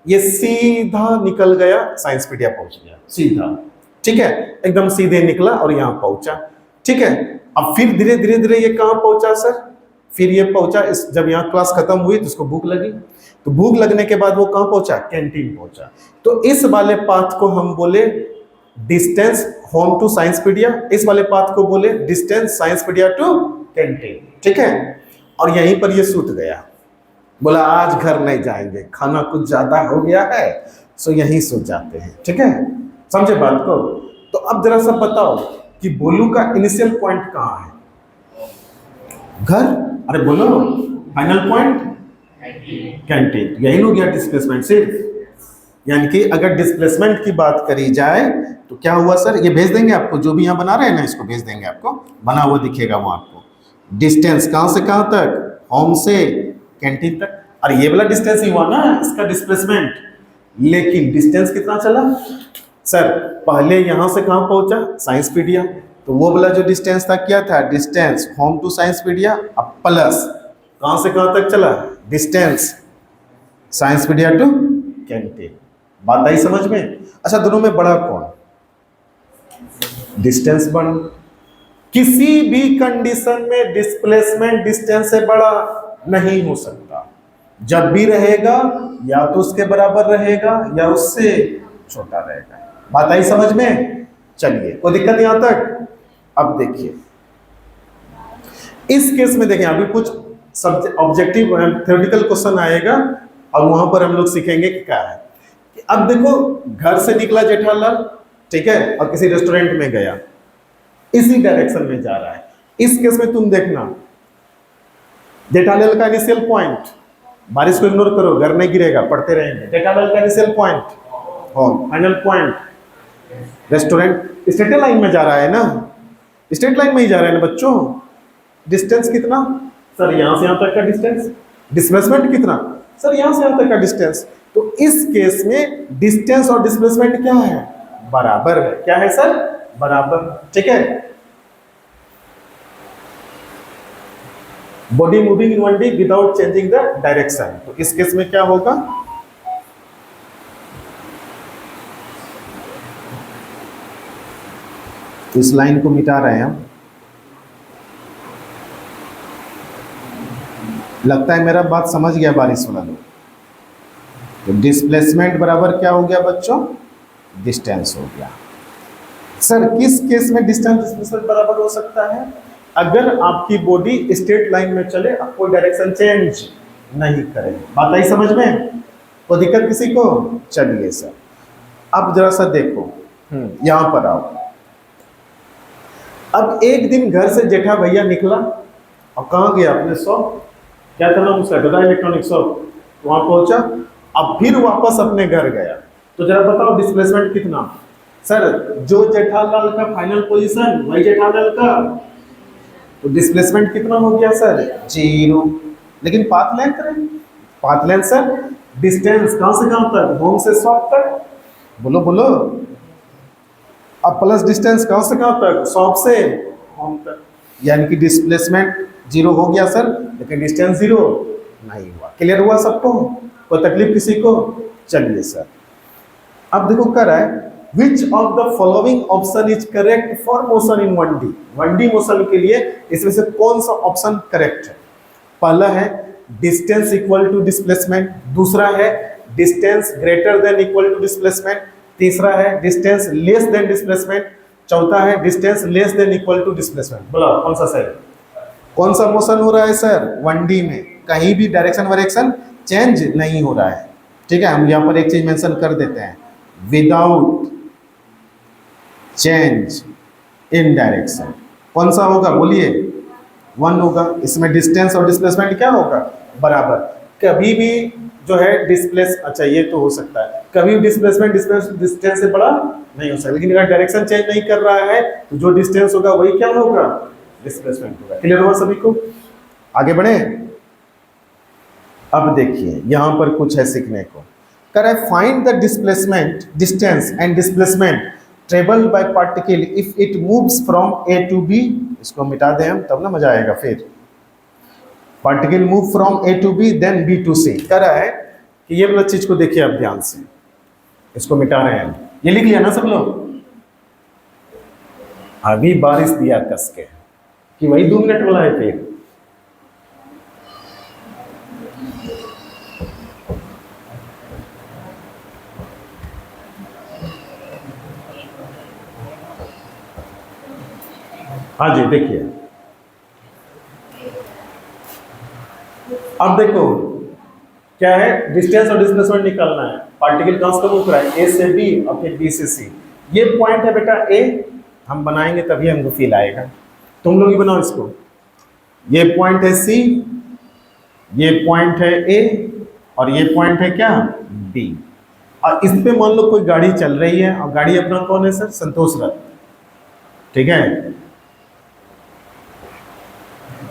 ये सीधा निकल गया, साइंसपीडिया पहुंच गया सीधा, ठीक है? एकदम सीधे निकला और यहाँ पहुंचा, ठीक है? अब फिर धीरे धीरे धीरे ये कहाँ पहुंचा सर? फिर ये पहुंचा, जब यहाँ क्लास खत्म हुई तो उसको भूख लगी, तो भूख लगने के बाद वो कहाँ पहुंचा? कैंटीन पहुंचा। तो इस वाले पाथ को हम बोले डिस्टेंस होम टू साइंसपीडिया, इस वाले पाथ को बोले डिस्टेंस साइंसपीडिया टू कैंटीन, ठीक है? और यहीं पर ये सूत गया, बोला आज घर नहीं जाएंगे, खाना कुछ ज्यादा हो गया है, सो यहीं सो जाते हैं, ठीक है? समझे बात को? तो अब जरा सा बताओ कि बोलू का इनिशियल पॉइंट कहाँ है? घर। अरे बोलो, फाइनल पॉइंट कैंटीन। यही हो गया डिस्प्लेसमेंट सिर्फ। यानी कि अगर डिस्प्लेसमेंट की बात करी जाए तो क्या हुआ सर? ये भेज देंगे आपको, जो भी यहाँ बना रहे हैं ना, इसको भेज देंगे आपको, बना हुआ दिखेगा वो आपको। डिस्टेंस कहाँ से कहाँ तक? होम से कैंटीन तक। और ये वाला डिस्टेंस ही हुआ ना इसका डिस्प्लेसमेंट। लेकिन डिस्टेंस कितना चला सर? पहले यहाँ से कहाँ पहुंचा? साइंसपीडिया। तो वो वाला जो डिस्टेंस था क्या था? डिस्टेंस होम टू साइंसपीडिया, अब प्लस कहाँ से कहाँ तक चला? Distance sciencepedia to canteen. बात आई समझ में? अच्छा, दोनों में बड़ा कौन? डिस्टेंस बड़ा। किसी भी कंडीशन में डिस्प्लेसमेंट डिस्टेंस से बड़ा नहीं हो सकता। जब भी रहेगा या तो उसके बराबर रहेगा या उससे छोटा रहेगा। बात आई समझ में? चलिए, कोई दिक्कत यहां तक? अब देखिए इस केस में, देखें अभी कुछ ऑब्जेक्टिव थ्योरेटिकल क्वेश्चन आएगा और वहां पर हम लोग सीखेंगे कि क्या है। कि अब देखो घर से निकला जेठालाल, ठीक है, और किसी रेस्टोरेंट में गया, इसी डायरेक्शन में जा रहा है। इस केस में तुम देखना जेठालाल का इनिशियल पॉइंट, बारिश को इग्नोर करो, घर नहीं गिरेगा, पढ़ते रहेंगे। जेठालाल का इनिशियल पॉइंट और final point restaurant. Straight line में जा रहा है ना, स्ट्रेट लाइन में ही जा रहा है ना बच्चों। डिस्टेंस कितना सर? यहां से यहां तक का डिस्टेंस। डिस्प्लेसमेंट कितना? सर यहां से यहां तक का डिस्टेंस। तो इस केस में डिस्टेंस और डिस्प्लेसमेंट क्या है, बराबर है। क्या है सर, बराबर। ठीक है, body moving in 1D without changing the direction. तो इस केस में क्या होगा, इस लाइन को मिटा रहे हैं हम। लगता है मेरा बात समझ गया बारिश वाला लोग। तो डिस्प्लेसमेंट बराबर क्या हो गया बच्चों, डिस्टेंस हो गया। सर किस केस में डिस्टेंस डिस्प्लेसमेंट बराबर हो सकता है, अगर आपकी बॉडी स्ट्रेट लाइन में चले, अब कोई डायरेक्शन चेंज नहीं करे। बात आई समझ में, कोई दिक्कत किसी को। चलिए सर अब जरा सा देखो, यहां पर आओ। अब एक दिन घर से जेठा भैया निकला और कहाँ गया, अपने शॉप, क्या था नाम उसका, गदा इलेक्ट्रॉनिक शॉप, वहां पहुंचा। अब फिर वापस अपने घर गया। तो जरा बताओ डिस्प्लेसमेंट कितना। सर जो जेठालाल का फाइनल पोजीशन वही जेठालाल का, तो डिस्प्लेसमेंट कितना हो गया सर, 0। लेकिन पाथ लेंथ रहे, पाथ लेंथ सर डिस्टेंस कहां से कहां तक, होम से शॉप तक, बोलो बोलो। अब प्लस डिस्टेंस कहां से कहां तक, शॉप से होम तक, यानी कि डिस्प्लेसमेंट 0 हो गया सर, लेकिन डिस्टेंस 0 नहीं हुआ। क्लियर हुआ सबको, कोई तकलीफ किसी को। चलिए सर अब देखो कर रहा है, which of the following option is correct for motion in 1D। 1D motion के लिए इसमें से कौन सा ऑप्शन करेक्ट है। पहला है डिस्टेंस इक्वल टू डिस्प्लेसमेंट, दूसरा है distance greater than equal to displacement, तीसरा है डिस्टेंस लेस देन डिस्प्लेसमेंट, चौथा है distance less than equal to displacement. बोलो कौन सा सही, कौन सा मोशन हो रहा है सर 1D में, कहीं भी डायरेक्शन वायरेक्शन चेंज नहीं हो रहा है। ठीक है, हम यहाँ पर एक चीज मेंशन कर देते हैं, विदाउट चेंज इन डायरेक्शन। कौन सा होगा बोलिए, 1 होगा। इसमें डिस्टेंस और डिस्प्लेसमेंट क्या होगा, बराबर। कभी भी जो है डिस्प्लेस, अच्छा ये तो हो सकता है, कभी भी डिस्प्लेसमेंट डिस्टेंस से बड़ा नहीं हो सकता, लेकिन अगर डायरेक्शन चेंज नहीं कर रहा है तो जो डिस्टेंस होगा वही क्या होगा, डिस्प्लेसमेंट होगा। क्लियर हुआ सभी को, आगे बढ़े। अब देखिए यहां पर कुछ है सीखने को, कर है find the displacement, distance and displacement travel by particle if it moves from A to B। इसको मिटा दें हम तब ना मजा आएगा। फिर particle move from A to B then B to C। कर रहा है कि ये वाला चीज को देखिए आप ध्यान से, इसको मिटा रहे हैं। ये लिख लिया ना सब लोग, अभी बारिश दिया कस के कि वही 2 मिनट वाला है। फिर हाँ जी देखिए, अब देखो क्या है, डिस्टेंस और डिस्प्लेसमेंट निकालना है। पार्टिकल कहां से मूव कर रहा है, A से B और फिर B से C। ये पॉइंट है बेटा A, हम बनाएंगे तभी हमको फील आएगा, तुम लोग ही बनाओ इसको। ये पॉइंट है C, ये पॉइंट है A और ये पॉइंट है क्या, B। और इस पे मान लो कोई गाड़ी चल रही है, और गाड़ी अपना कौन है सर, संतोष रथ, ठीक है,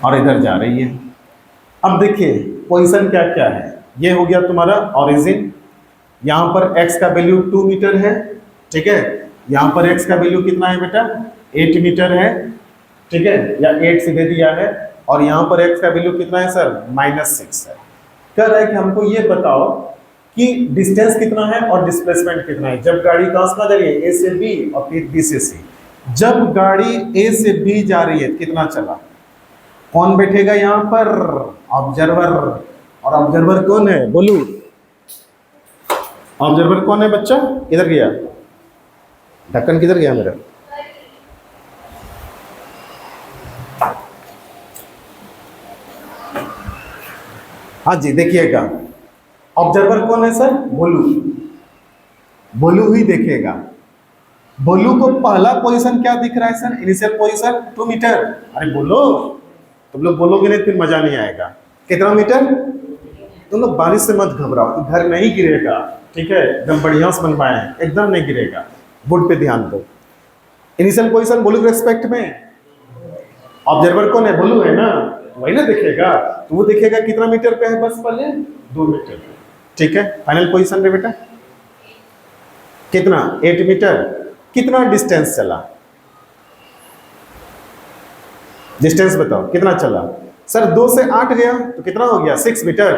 और इधर जा रही है। अब देखिए पोजीशन क्या क्या है, ये हो गया तुम्हारा ओरिजिन, यहाँ पर x का वैल्यू 2 मीटर है, ठीक है, यहाँ पर x का वैल्यू कितना है बेटा, 8 मीटर है, ठीक है, या 8 सीधे दिया है, और यहाँ पर x का वैल्यू कितना है सर, -6 है। कह रहा है कि हमको ये बताओ कि डिस्टेंस कितना है और डिस्प्लेसमेंट कितना है जब गाड़ी कहां से जा रही है, A से B और फिर B से C। जब गाड़ी A से B जा रही है कितना चला, कौन बैठेगा यहाँ पर, ऑब्जर्वर। और ऑब्जर्वर कौन है, बोलू, ऑब्जर्वर कौन है बच्चा, किधर गया ढक्कन, किधर गया मेरा, हाँ जी देखिएगा, ऑब्जर्वर कौन है सर, बोलू। बोलू ही देखेगा। बोलू को पहला पोजीशन क्या दिख रहा है सर, इनिशियल पोजीशन 2 मीटर। अरे बोलो, तुम लोग बोलोगे नहीं फिर मजा नहीं आएगा। कितना मीटर, तुम लोग बारिश से मत घबराओ, घर नहीं गिरेगा, ठीक है, एकदम बढ़िया से बनवाए हैं, एकदम नहीं गिरेगा, बोर्ड पे ध्यान दो। इनिशियल पोजीशन बोलू के रेस्पेक्ट में, ऑब्जर्वर कौन है, बोलू है ना, वही ना देखेगा, तो वो देखेगा कितना मीटर पे है, बस पहले 2 मीटर पे। ठीक है, फाइनल पोजीशन पे बेटा कितना 8 मीटर। कितना डिस्टेंस चला, डिस्टेंस बताओ कितना चला सर। 2 से 8 गया तो कितना हो गया 6 मीटर।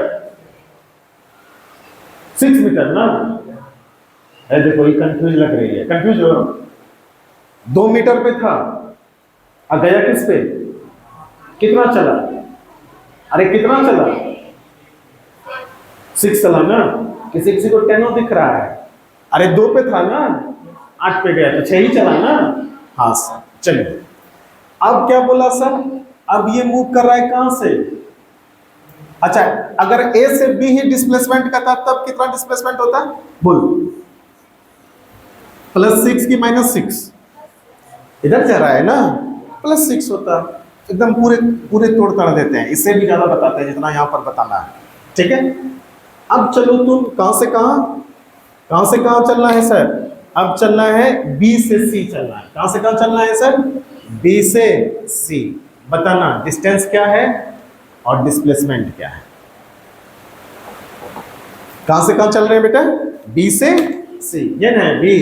6 मीटर ना है, देखो ये कंफ्यूज लग रही है, कंफ्यूज हो। 2 मीटर पे था और गया किस पे, कितना चला, अरे कितना चला 6 चला ना। किसी किसी को 10 दिख रहा है, अरे 2 पे था ना, 8 पे गया तो 6 ही चला ना। हाँ सर चलिए, अब क्या बोला सर, अब ये मूव कर रहा है कहां से, अच्छा अगर ए से बी ही डिस्प्लेसमेंट का था तब कितना डिस्प्लेसमेंट होता, बोल। +6 की -6, इधर जा रहा है ना, +6 होता। एकदम पूरे पूरे तोड़ ताड़ देते हैं, इससे भी ज्यादा बताते हैं जितना यहां पर बताना है। ठीक है, अब चलो तुम कहां से कहां चलना है सर, अब चलना है बी से सी चलना है। कहां से कहां चलना है सर, बी से सी। बताना डिस्टेंस क्या है और डिस्प्लेसमेंट क्या है। कहां से कहां चल रहे हैं बेटा, बी से सी, ये ना बी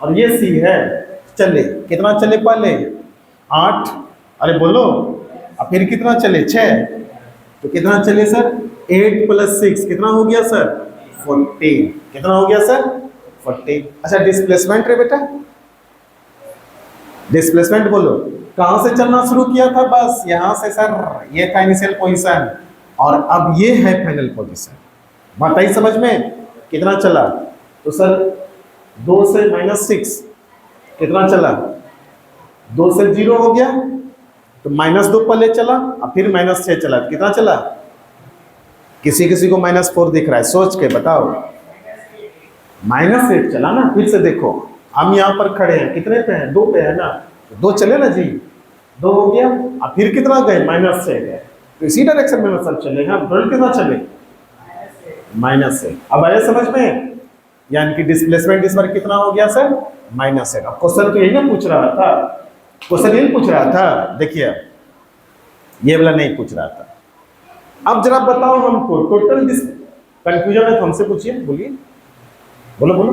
और ये सी है। चले कितना चले पहले 8, अरे बोलो, अब फिर कितना चले 6, तो कितना चले सर 8 + 6 कितना हो गया सर 14। कितना हो गया सर 14। अच्छा डिस्प्लेसमेंट रे बेटा, डिस्प्लेसमेंट बोलो कहां से चलना शुरू किया था, बस यहां से सर, ये था इनिशियल पोजीशन और अब ये है फाइनल पोजीशन। बात आई समझ में, कितना चला, तो सर 2 से -6 कितना चला, 2 से 0 हो गया तो -2 पहले चला और फिर -6 चला, कितना चला, किसी किसी को -4 दिख रहा है, सोच के बताओ। -8 चला ना, फिर से देखो हम यहाँ पर खड़े हैं, कितने पे हैं 2 पे है ना, तो 2 चले ना जी, 2 हो गया और फिर कितना गए -6 गए, तो इसी डायरेक्शन में सब चले हैं। फ्रंट कितना चले -6। अब आया समझ में, यानी कि डिस्प्लेसमेंट इस बार कितना हो गया सर -8। अब क्वेश्चन तो यही ना पूछ रहा था, क्वेश्चन यही पूछ रहा था, देखिए ये वाला नहीं पूछ रहा था। अब जरा बताओ हमको टोटल कंफ्यूजन है तो हमसे पूछिए, बोलिए, बोलो बोलो।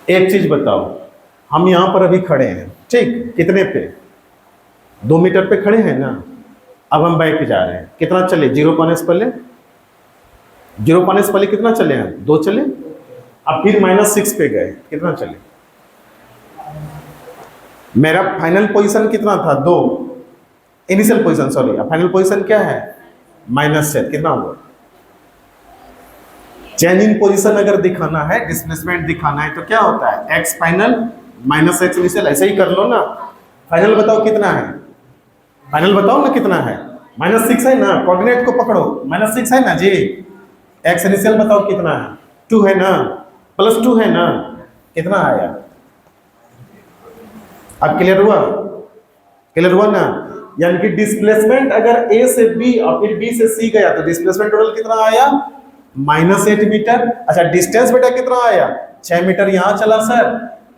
एक चीज बताओ, हम यहाँ पर अभी खड़े हैं, ठीक, कितने पे 2 मीटर पे खड़े हैं ना। अब हम बैक जा रहे हैं, कितना चले 0 पाने से पहले, 0 पाने से पहले कितना चले हैं 2 चले, अब फिर -6 पे गए, कितना चले, मेरा फाइनल पोजीशन कितना था 2, initial position sorry, final position क्या है -7, कितना हुआ। चेंज इन पोजीशन अगर दिखाना है, डिस्प्लेसमेंट दिखाना है तो क्या होता है x फाइनल -x इनिशियल, ऐसे ही कर लो ना। फाइनल बताओ कितना है, फाइनल बताओ ना कितना है, -6 है ना, कोऑर्डिनेट को पकड़ो, -6 है ना जी, x इनिशियल बताओ कितना है 2 है ना, +2 है ना, कितना आया। अब क्लियर हुआ, क्लियर हुआ ना, यानी कि डिस्प्लेसमेंट अगर a से b और फिर b से c गया तो डिस्प्लेसमेंट टोटल कितना आया -8 मीटर। अच्छा डिस्टेंस बेटा कितना आया 6 मीटर यहाँ चला सर,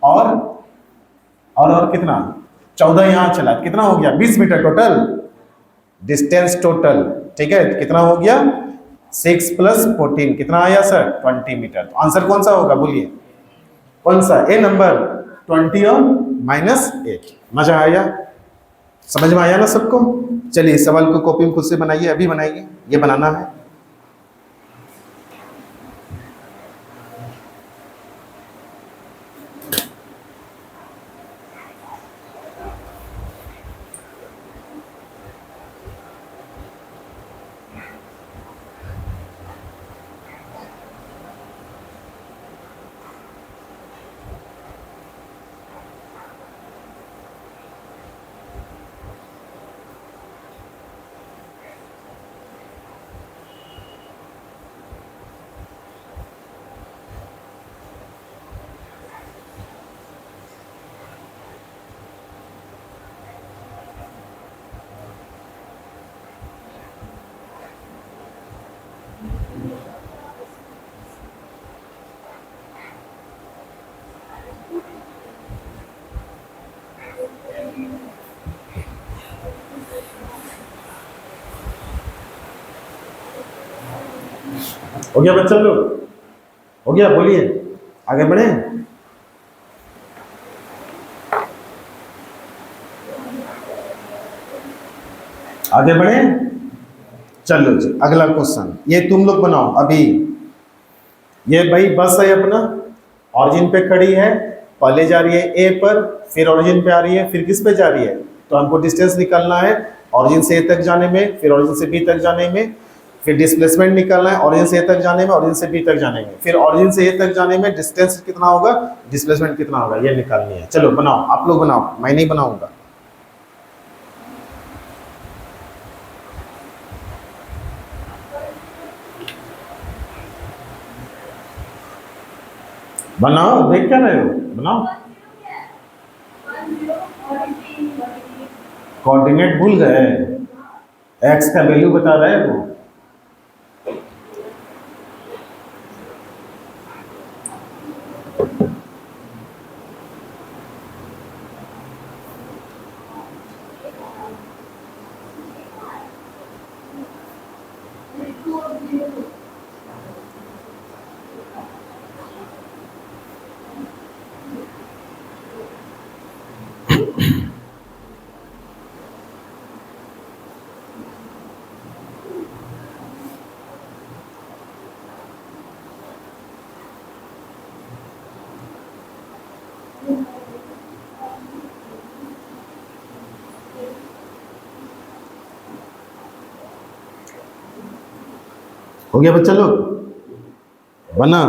और कितना 14 यहाँ चला, कितना हो गया 20 मीटर टोटल डिस्टेंस टोटल। ठीक है, कितना हो गया 6 + 14 कितना आया सर 20 मीटर। तो आंसर कौन सा होगा बोलिए, कौन सा, ए नंबर 20 और -8। मजा आया, समझ में आया ना सबको। चलिए इस सवाल को कॉपी में खुद से बनाइए, अभी बनाइए, ये बनाना है। हो गया बच्चा लोग? हो गया, बोलिए आगे बढ़े। आगे बढ़े, चलो जी अगला क्वेश्चन ये तुम लोग बनाओ अभी। ये भाई बस है अपना, ऑरिजिन पे खड़ी है, पहले जा रही है ए पर, फिर ऑरिजिन पे आ रही है, फिर किस पे जा रही है, तो हमको डिस्टेंस निकालना है ऑरिजिन से ए तक जाने में, फिर ऑरिजिन से बी तक जाने में, फिर डिस्प्लेसमेंट निकालना है ऑरिजिन से ए तक जाने में, ऑरिजिन से बी तक जाने में, फिर ऑरिजिन से ए तक जाने में डिस्टेंस कितना होगा, डिस्प्लेसमेंट कितना होगा, ये निकालनी है। चलो बनाओ, आप लोग बनाओ, मैं नहीं बनाऊंगा। बनाओ, देख क्या रहे हो, बनाओ। कोऑर्डिनेट भूल गए, एक्स का वैल्यू बता रहा है वो। हो गया बच्चा लोग, बना।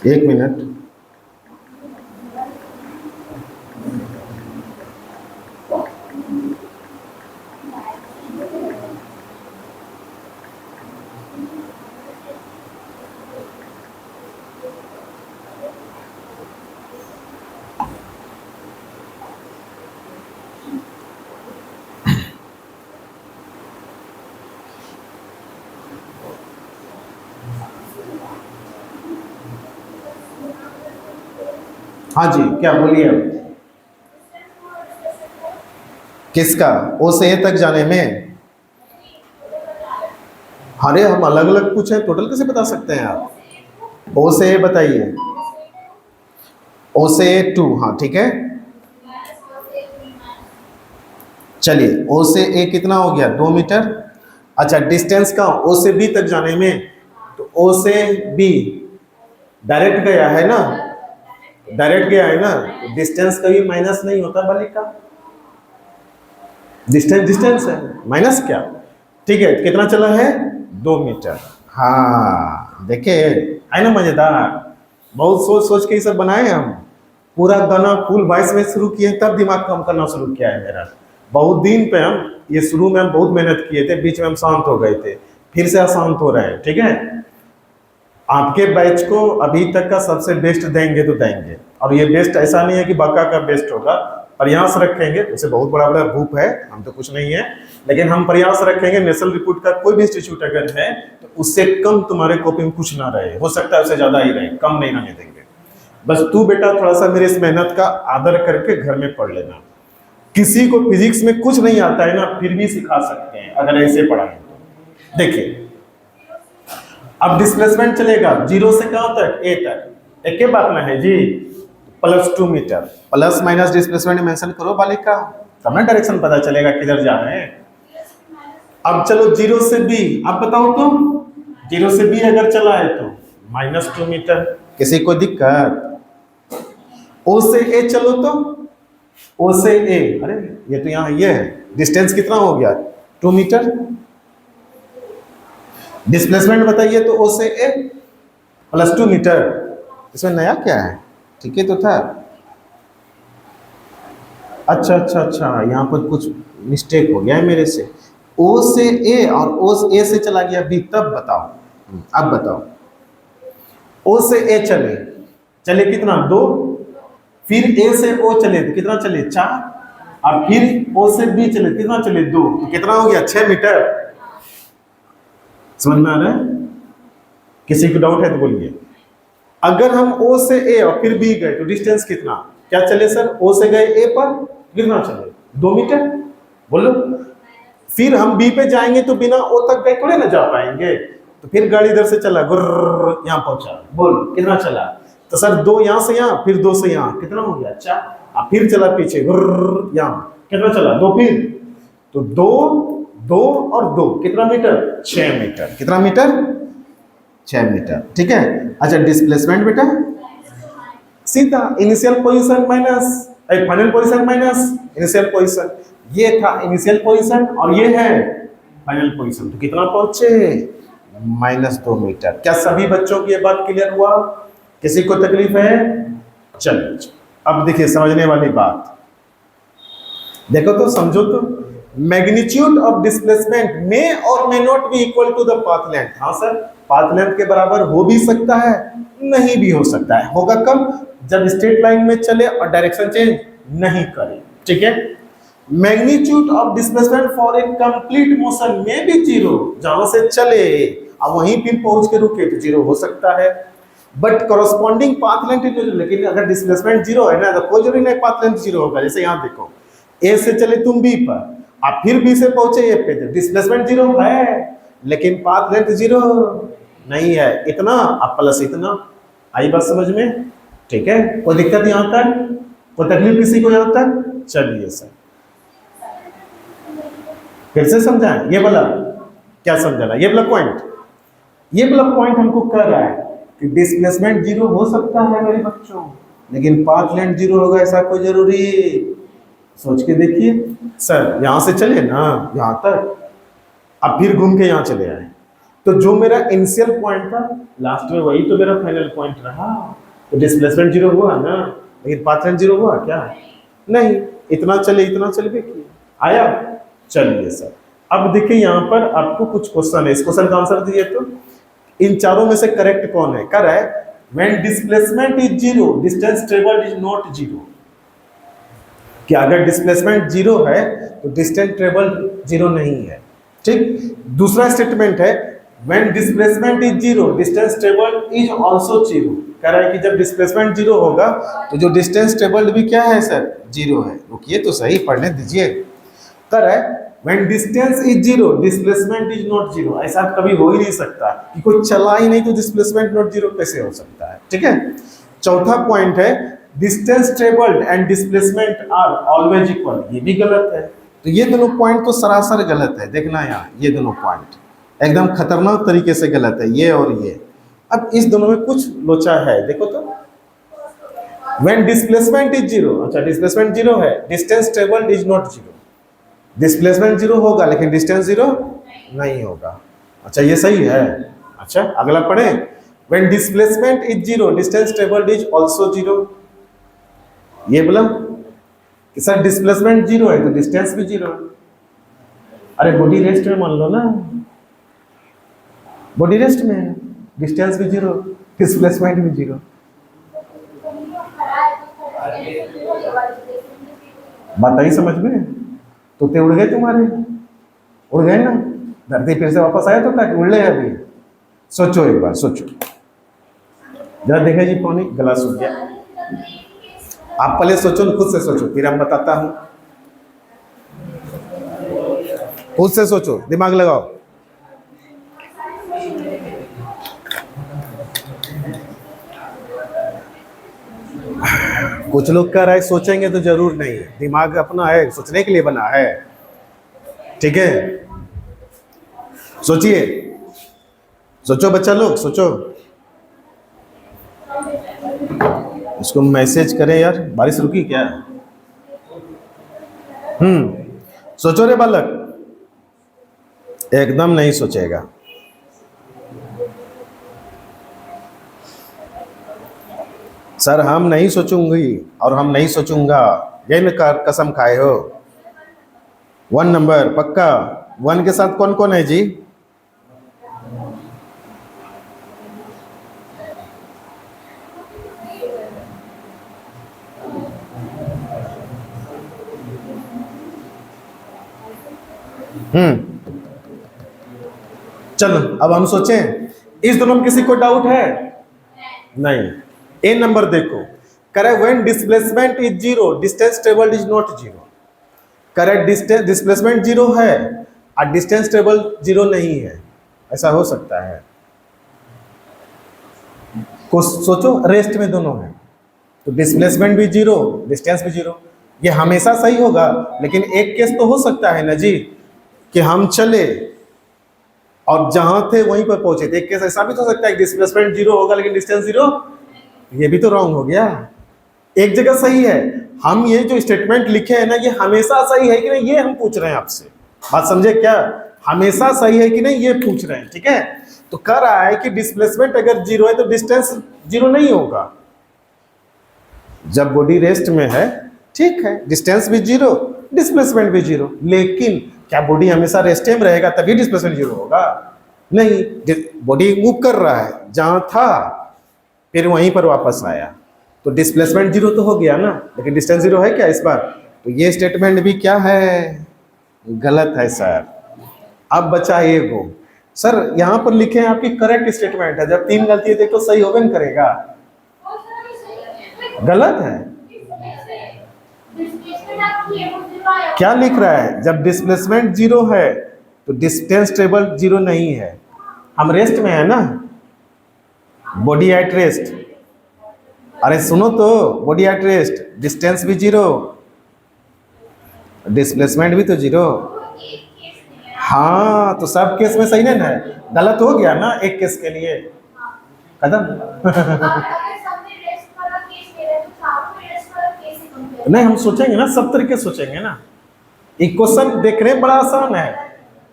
एक मिनट, हाँ जी क्या बोलिए अब। किसका, ओ से ए तक जाने में? अरे हम अलग अलग पूछे, टोटल कैसे बता सकते हैं आप? ओ से ए बताइए, ओ से ए 2, हाँ ठीक है। चलिए ओ से ए कितना हो गया, 2 मीटर। अच्छा डिस्टेंस का ओ से बी तक जाने में, तो ओ से बी डायरेक्ट गया है ना, डायरेक्ट गया है ना, डिस्टेंस कभी माइनस नहीं होता बालिक का, डिस्टेंस डिस्टेंस है, माइनस क्या। ठीक है कितना चला है, 2 मीटर। हाँ देखे, है ना मजेदार। बहुत सोच सोच के ये सब बनाए हम, पूरा गाना फुल वॉइस में शुरू किए तब दिमाग काम करना शुरू किया है मेरा। बहुत दिन पे हम ये शुरू में हम बहुत मेहनत किए थे, बीच में हम शांत हो गए थे, फिर से अशांत हो रहे हैं। ठीक है, आपके बैच को अभी तक का सबसे बेस्ट देंगे तो देंगे, और ये बेस्ट ऐसा नहीं है कि बाका का बेस्ट होगा, प्रयास रखेंगे। उसे बहुत बड़ा बड़ा ग्रुप है, हम तो कुछ नहीं है, लेकिन हम प्रयास रखेंगे। नेशनल रिपोर्ट का कोई भी इंस्टीट्यूट अगर है तो उससे कम तुम्हारे कॉपी में कुछ ना रहे, हो सकता है उससे ज्यादा ही रहे, कम नहीं रहने देंगे। बस तू बेटा थोड़ा सा मेरे इस मेहनत का आदर करके घर में पढ़ लेना। किसी को फिजिक्स में कुछ नहीं आता है ना, फिर भी सिखा सकते हैं अगर ऐसे पढ़ाएं तो। देखिए अब डिस्प्लेसमेंट चलेगा 0 से कहां तक, ए तक, एक के बात ना है जी, +2 metre. Plus minus displacement mention करो बालिका, तब ना डायरेक्शन पता चलेगा किधर जा रहे हैं। अब चलो 0 से बी, आप बताओ तो 0 से बी अगर चला है तो -2 मीटर, किसी को दिक्कत? ओ से ए चलो तो, ओ से ए, अरे ये तो यहाँ ये है, डिस्टेंस कितना हो गया, 2 मीटर। डिस्प्लेसमेंट बताइए तो ओ से ए +2 मीटर। इसमें नया क्या है, ठीक है तो था। अच्छा अच्छा अच्छा, यहाँ पर कुछ मिस्टेक हो गया है मेरे से। ओ से ए और ओ से ए से चला गया बी, तब बताओ। अब बताओ, ओ से ए चले, चले कितना 2, फिर ए से ओ चले तो कितना चले 4, और फिर ओ से बी चले कितना चले 2, तो कितना हो गया 6 मीटर। समझ में आ रहा है? किसी को डाउट है तो बोलिए। अगर हम ओ से ए और फिर बी गए तो डिस्टेंस कितना, क्या चले सर, ओ से गए ए पर कितना चले 2 मीटर, बोलो। फिर हम बी पे जाएंगे तो बिना ओ तक गए थोड़े ना जा पाएंगे, तो फिर गाड़ी इधर से चला गुर्र यहाँ पहुंचा, बोल कितना चला, तो सर 2 यहाँ से यहाँ, फिर 2 से यहाँ, कितना हो गया 4, और फिर चला पीछे गुर्र यहाँ, कितना चला 2, फिर तो 2 2 और 2 कितना मीटर 6 मीटर, कितना मीटर 6 मीटर, ठीक है। अच्छा डिस्प्लेसमेंट बेटा सीधा initial position minus final position minus initial position, ये था इनिशियल पोजीशन और ये है फाइनल पोजीशन, तो कितना पहुंचे -2 मीटर। क्या सभी बच्चों की ये बात क्लियर हुआ? किसी को तकलीफ है? चलिए अब देखिए समझने वाली बात, देखो तो समझो तो, मैग्नीट्यूड ऑफ डिस्प्लेसमेंट मे और may not be equal to the path length. हाँ सर, पाथ लेंथ के बराबर हो भी सकता है, नहीं भी हो सकता है। होगा कब? जब स्ट्रेट लाइन में चले और डायरेक्शन चेंज नहीं करे, ठीक है। Magnitude of displacement for a complete motion में भी 0, जहां से चले और वहीं फिर पहुंच के रुके तो 0 हो सकता है, बट कॉरस्पॉन्डिंग पाथ लेंथ, लेकिन अगर डिस्प्लेसमेंट 0 है ना तो कोई जरूरी नहीं पाथ लेंथ 0 होगा। जैसे यहाँ देखो, ए से चले तुम बी पर, आप फिर बी से पहुंचे ए पे, डिस्प्लेसमेंट 0 है लेकिन पाथ लेंथ 0 नहीं है, इतना अब प्लस इतना। आई बात समझ में? ठीक है, कोई दिक्कत यहाँ तक, कोई तकलीफ किसी को यहाँ तक? चलिए सर फिर से समझाएं, ये वाला क्या समझाना, ये वाला पॉइंट, ये वाला पॉइंट हमको कर रहा है कि डिस्प्लेसमेंट 0 हो सकता है मेरे बच्चों, लेकिन पाथ लेंथ 0 होगा ऐसा कोई जरूरी? सोच के देखिए। सर यहां से चले ना यहां तक, अब फिर घूम के यहां चले आए, तो जो मेरा इनिशियल पॉइंट था लास्ट में वही तो मेरा फाइनल पॉइंट रहा, तो डिस्प्लेसमेंट 0 हुआ ना, लेकिन पाथ लेंथ 0 हुआ क्या? नहीं, इतना चले देखिए आया। चलिए सर अब देखिए यहाँ पर आपको कुछ क्वेश्चन है, इस क्वेश्चन का आंसर दीजिए। तो इन चारों में से करेक्ट कौन है? कर है when displacement is 0 distance travelled is not 0, कि अगर डिस्प्लेसमेंट 0 है तो डिस्टेंस ट्रेवल्ड 0 नहीं है, ठीक। दूसरा स्टेटमेंट है when displacement is 0 distance travelled is also 0, कह रहा है कि जब डिस्प्लेसमेंट 0 होगा तो जो डिस्टेंस ट्रेवल्ड भी क्या है सर 0 है। रुकिए तो सही पढ़ने दीजिए। कह रहा है when distance is 0 displacement is not 0, ऐसा कभी हो ही नहीं सकता कि कोई चला ही नहीं तो डिस्प्लेसमेंट नॉट 0 कैसे हो सकता है, ठीक है। चौथा पॉइंट है distance travelled and displacement are always equal, ये भी गलत है। तो ये दोनों पॉइंट तो सरासर गलत है, देखना यहाँ ये दोनों पॉइंट एकदम खतरनाक तरीके से गलत है, ये और ये। अब इस दोनों में कुछ लोचा है, देखो तो व्हेन डिस्प्लेसमेंट इज 0, अच्छा डिस्प्लेसमेंट 0 है, distance travelled is not 0, displacement 0 होगा लेकिन डिस्टेंस 0 नहीं होगा। अच्छा ये सही है। अच्छा अगला पढ़े when displacement is 0 distance travelled is also 0, ये बोला कि सर डिस्प्लेसमेंट 0 है तो डिस्टेंस भी 0 है। अरे बॉडी रेस्ट में मान लो ना, बॉडी रेस्ट में है, डिस्टेंस भी 0 डिस्प्लेसमेंट भी 0। बात आई समझ में? तोते उड़ गए तुम्हारे, उड़ गए ना, धरती फिर से वापस आया तो क्या उड़ ले अभी? सोचो एक बार, सोचो जरा, देखे जी पानी गला सूख गया। आप पहले सोचो, खुद से सोचो फिर हम बताता हूं, खुद से सोचो, दिमाग लगाओ। कुछ लोग कह रहे हैं सोचेंगे तो जरूर नहीं, दिमाग अपना है, सोचने के लिए बना है, ठीक है। सोचिए, सोचो बच्चा लोग, सोचो। इसको मैसेज करें यार, बारिश रुकी क्या? सोचो रे बालक, एकदम नहीं सोचेगा। सर हम नहीं सोचूंगी और हम नहीं सोचूंगा, ये न कसम खाए हो। 1 नंबर पक्का। 1 के साथ कौन कौन है जी? चलो अब हम सोचें, इस दोनों में किसी को डाउट है? नहीं। ए नंबर देखो, correct, when displacement is zero distance travelled is not zero. Correct, distance displacement zero है और डिस्टेंस ट्रेवल जीरो नहीं है, ऐसा हो सकता है? को सोचो, रेस्ट में दोनों है तो डिस्प्लेसमेंट भी जीरो डिस्टेंस भी जीरो, ये हमेशा सही होगा। लेकिन एक केस तो हो सकता है ना जी कि हम चले और जहां थे वहीं पर पहुंचे थे। एक केस ऐसा भी तो हो सकता है डिस्प्लेसमेंट जीरो होगा लेकिन डिस्टेंस जीरो, ये भी तो रॉन्ग हो गया। एक जगह सही है, हम ये जो स्टेटमेंट लिखे हैं ना ये हमेशा सही है कि नहीं ये हम पूछ रहे हैं आपसे, बात समझे क्या? हमेशा सही है कि नहीं ये पूछ रहे हैं, ठीक है? तो कह रहा है कि डिस्प्लेसमेंट अगर जीरो है तो डिस्टेंस जीरो नहीं होगा। जब बॉडी रेस्ट में है ठीक है, डिस्टेंस भी जीरो डिस्प्लेसमेंट भी जीरो, लेकिन क्या बॉडी हमेशा रेस्ट में रहेगा तभी डिस्प्लेसमेंट जीरो होगा? नहीं, बॉडी मूव कर रहा है, जहां था फिर वहीं पर वापस आया तो डिस्प्लेसमेंट जीरो तो हो गया ना, लेकिन डिस्टेंस जीरो है क्या इस बार? तो ये स्टेटमेंट भी क्या है? गलत है सर। अब बचा ये गो। सर यहां पर लिखे हैं आपकी करेक्ट स्टेटमेंट है, जब 3 गलती है तो सही होगा नहीं करेगा? गलत है। क्या लिख रहा है? जब डिस्प्लेसमेंट जीरो है तो डिस्टेंस ट्रेवल जीरो नहीं है। हम रेस्ट में है ना, बॉडी एट रेस्ट। अरे सुनो तो, बॉडी एट रेस्ट, डिस्टेंस भी जीरो डिस्प्लेसमेंट भी तो जीरो। हाँ तो सब केस में सही नहीं है, गलत हो गया ना एक केस के लिए खत्म। नहीं हम सोचेंगे ना, सब तरीके सोचेंगे ना। एक क्वेश्चन देखने में बड़ा आसान है,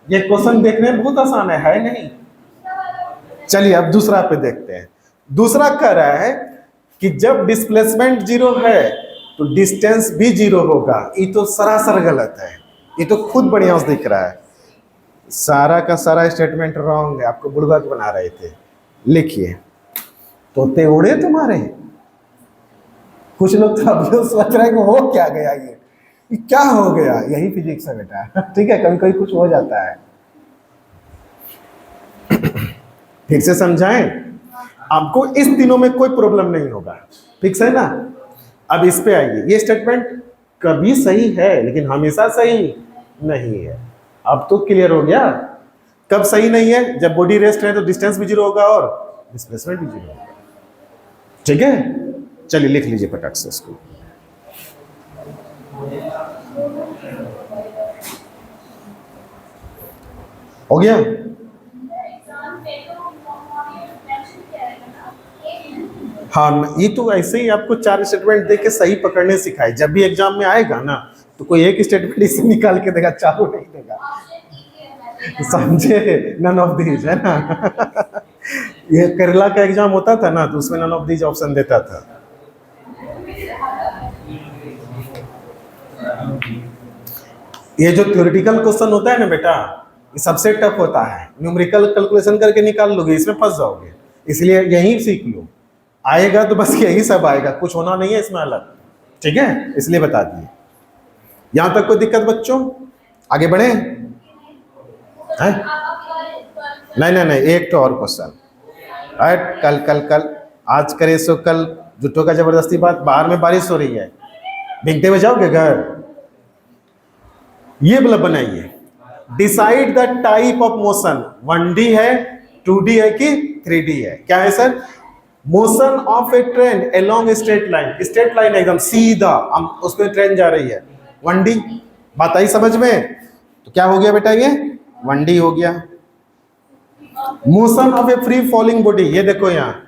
ये क्वेश्चन देखने में बहुत आसान है नहीं? चलिए अब दूसरा पे देखते हैं। दूसरा कह रहा है कि जब डिस्प्लेसमेंट जीरो है तो डिस्टेंस भी जीरो होगा। ये तो सरासर गलत है, ये तो खुद बढ़िया से दिख रहा है। सारा का सारा स्टेटमेंट रॉन्ग है, आपको बुड़बक बना रहे थे। लिखिए, तोते उड़े तुम्हारे। कुछ लोग तो अभी सोच रहे हैं कि हो क्या गया, ये क्या हो गया? यही फिजिक्स है बेटा, ठीक है? कभी कभी कुछ हो जाता है। ठीक से समझाएं, आपको इस दिनों में कोई प्रॉब्लम नहीं होगा, ठीक है ना? अब इस पे आइए, ये स्टेटमेंट कभी सही है लेकिन हमेशा सही नहीं है। अब तो क्लियर हो गया कब सही नहीं है? जब बॉडी रेस्ट है तो डिस्टेंस भी जीरो होगा और डिस्प्लेसमेंट भी जीरो होगा, ठीक है? चलिए लिख लीजिए फटाक से इसको। हो गया? हाँ, ये तो ऐसे ही आपको 4 स्टेटमेंट देके सही पकड़ने सिखाए। जब भी एग्जाम में आएगा ना तो कोई एक स्टेटमेंट इससे निकाल के देगा, चारों नहीं देगा, समझे? नन ऑफ दीज है ना। ये केरला का एग्जाम होता था ना तो उसमें नन ऑफ दीज ऑप्शन देता था। ये जो थ्योरेटिकल क्वेश्चन होता है ना बेटा, ये सबसे टफ होता है। न्यूमेरिकल कैलकुलेशन करके निकाल लोगे, इसमें फंस जाओगे, इसलिए यही सीख लो। आएगा तो बस यही सब आएगा, कुछ होना नहीं है इसमें अलग, ठीक है? इसलिए बता दिए। यहां तक कोई दिक्कत बच्चों? आगे बढ़े हैं? नहीं नहीं नहीं, एक तो और क्वेश्चन। कल कल कल आज करे सो कल, जुटो का जबरदस्ती बात। बाहर में बारिश हो रही है, भीगते हुए जाओगे घर? ये मतलब बनाइए, decide the type of motion. 1D है, 2D है कि 3D है? क्या है sir? Motion of A train along straight line, straight line एकदम सीधा, हम उस पर ट्रेन जा रही है, 1D। बात आई समझ में? तो क्या हो गया बेटा, ये 1D हो गया। Motion of A free falling body, ये देखो यहाँ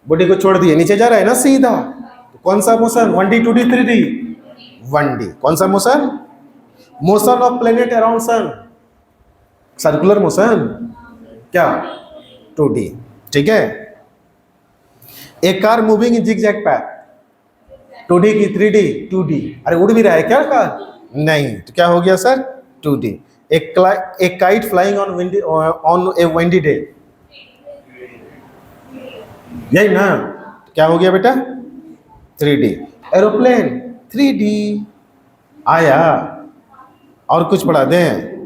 बॉडी को छोड़ दिए, नीचे जा रहा है ना सीधा, तो कौन सा motion? 1D 2D 3D? 1D। कौन सा motion? Motion of planet around sun, circular motion, क्या? 2D, ठीक है? A car moving in zigzag path, 2D की 3D 2D। अरे उड़ भी रहा है क्या कार? नहीं, तो क्या हो गया सर? 2D। एक kite flying on A windy day, यही ना? तो क्या हो गया बेटा? 3D। Aeroplane 3D। आया? और कुछ पढ़ा दें?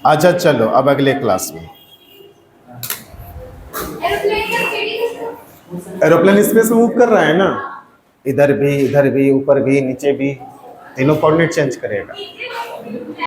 अच्छा चलो अब अगले क्लास में। एरोप्लेन स्पेस में मूव कर रहा है ना, इधर भी ऊपर भी नीचे भी, तीनों कोऑर्डिनेट चेंज करेगा।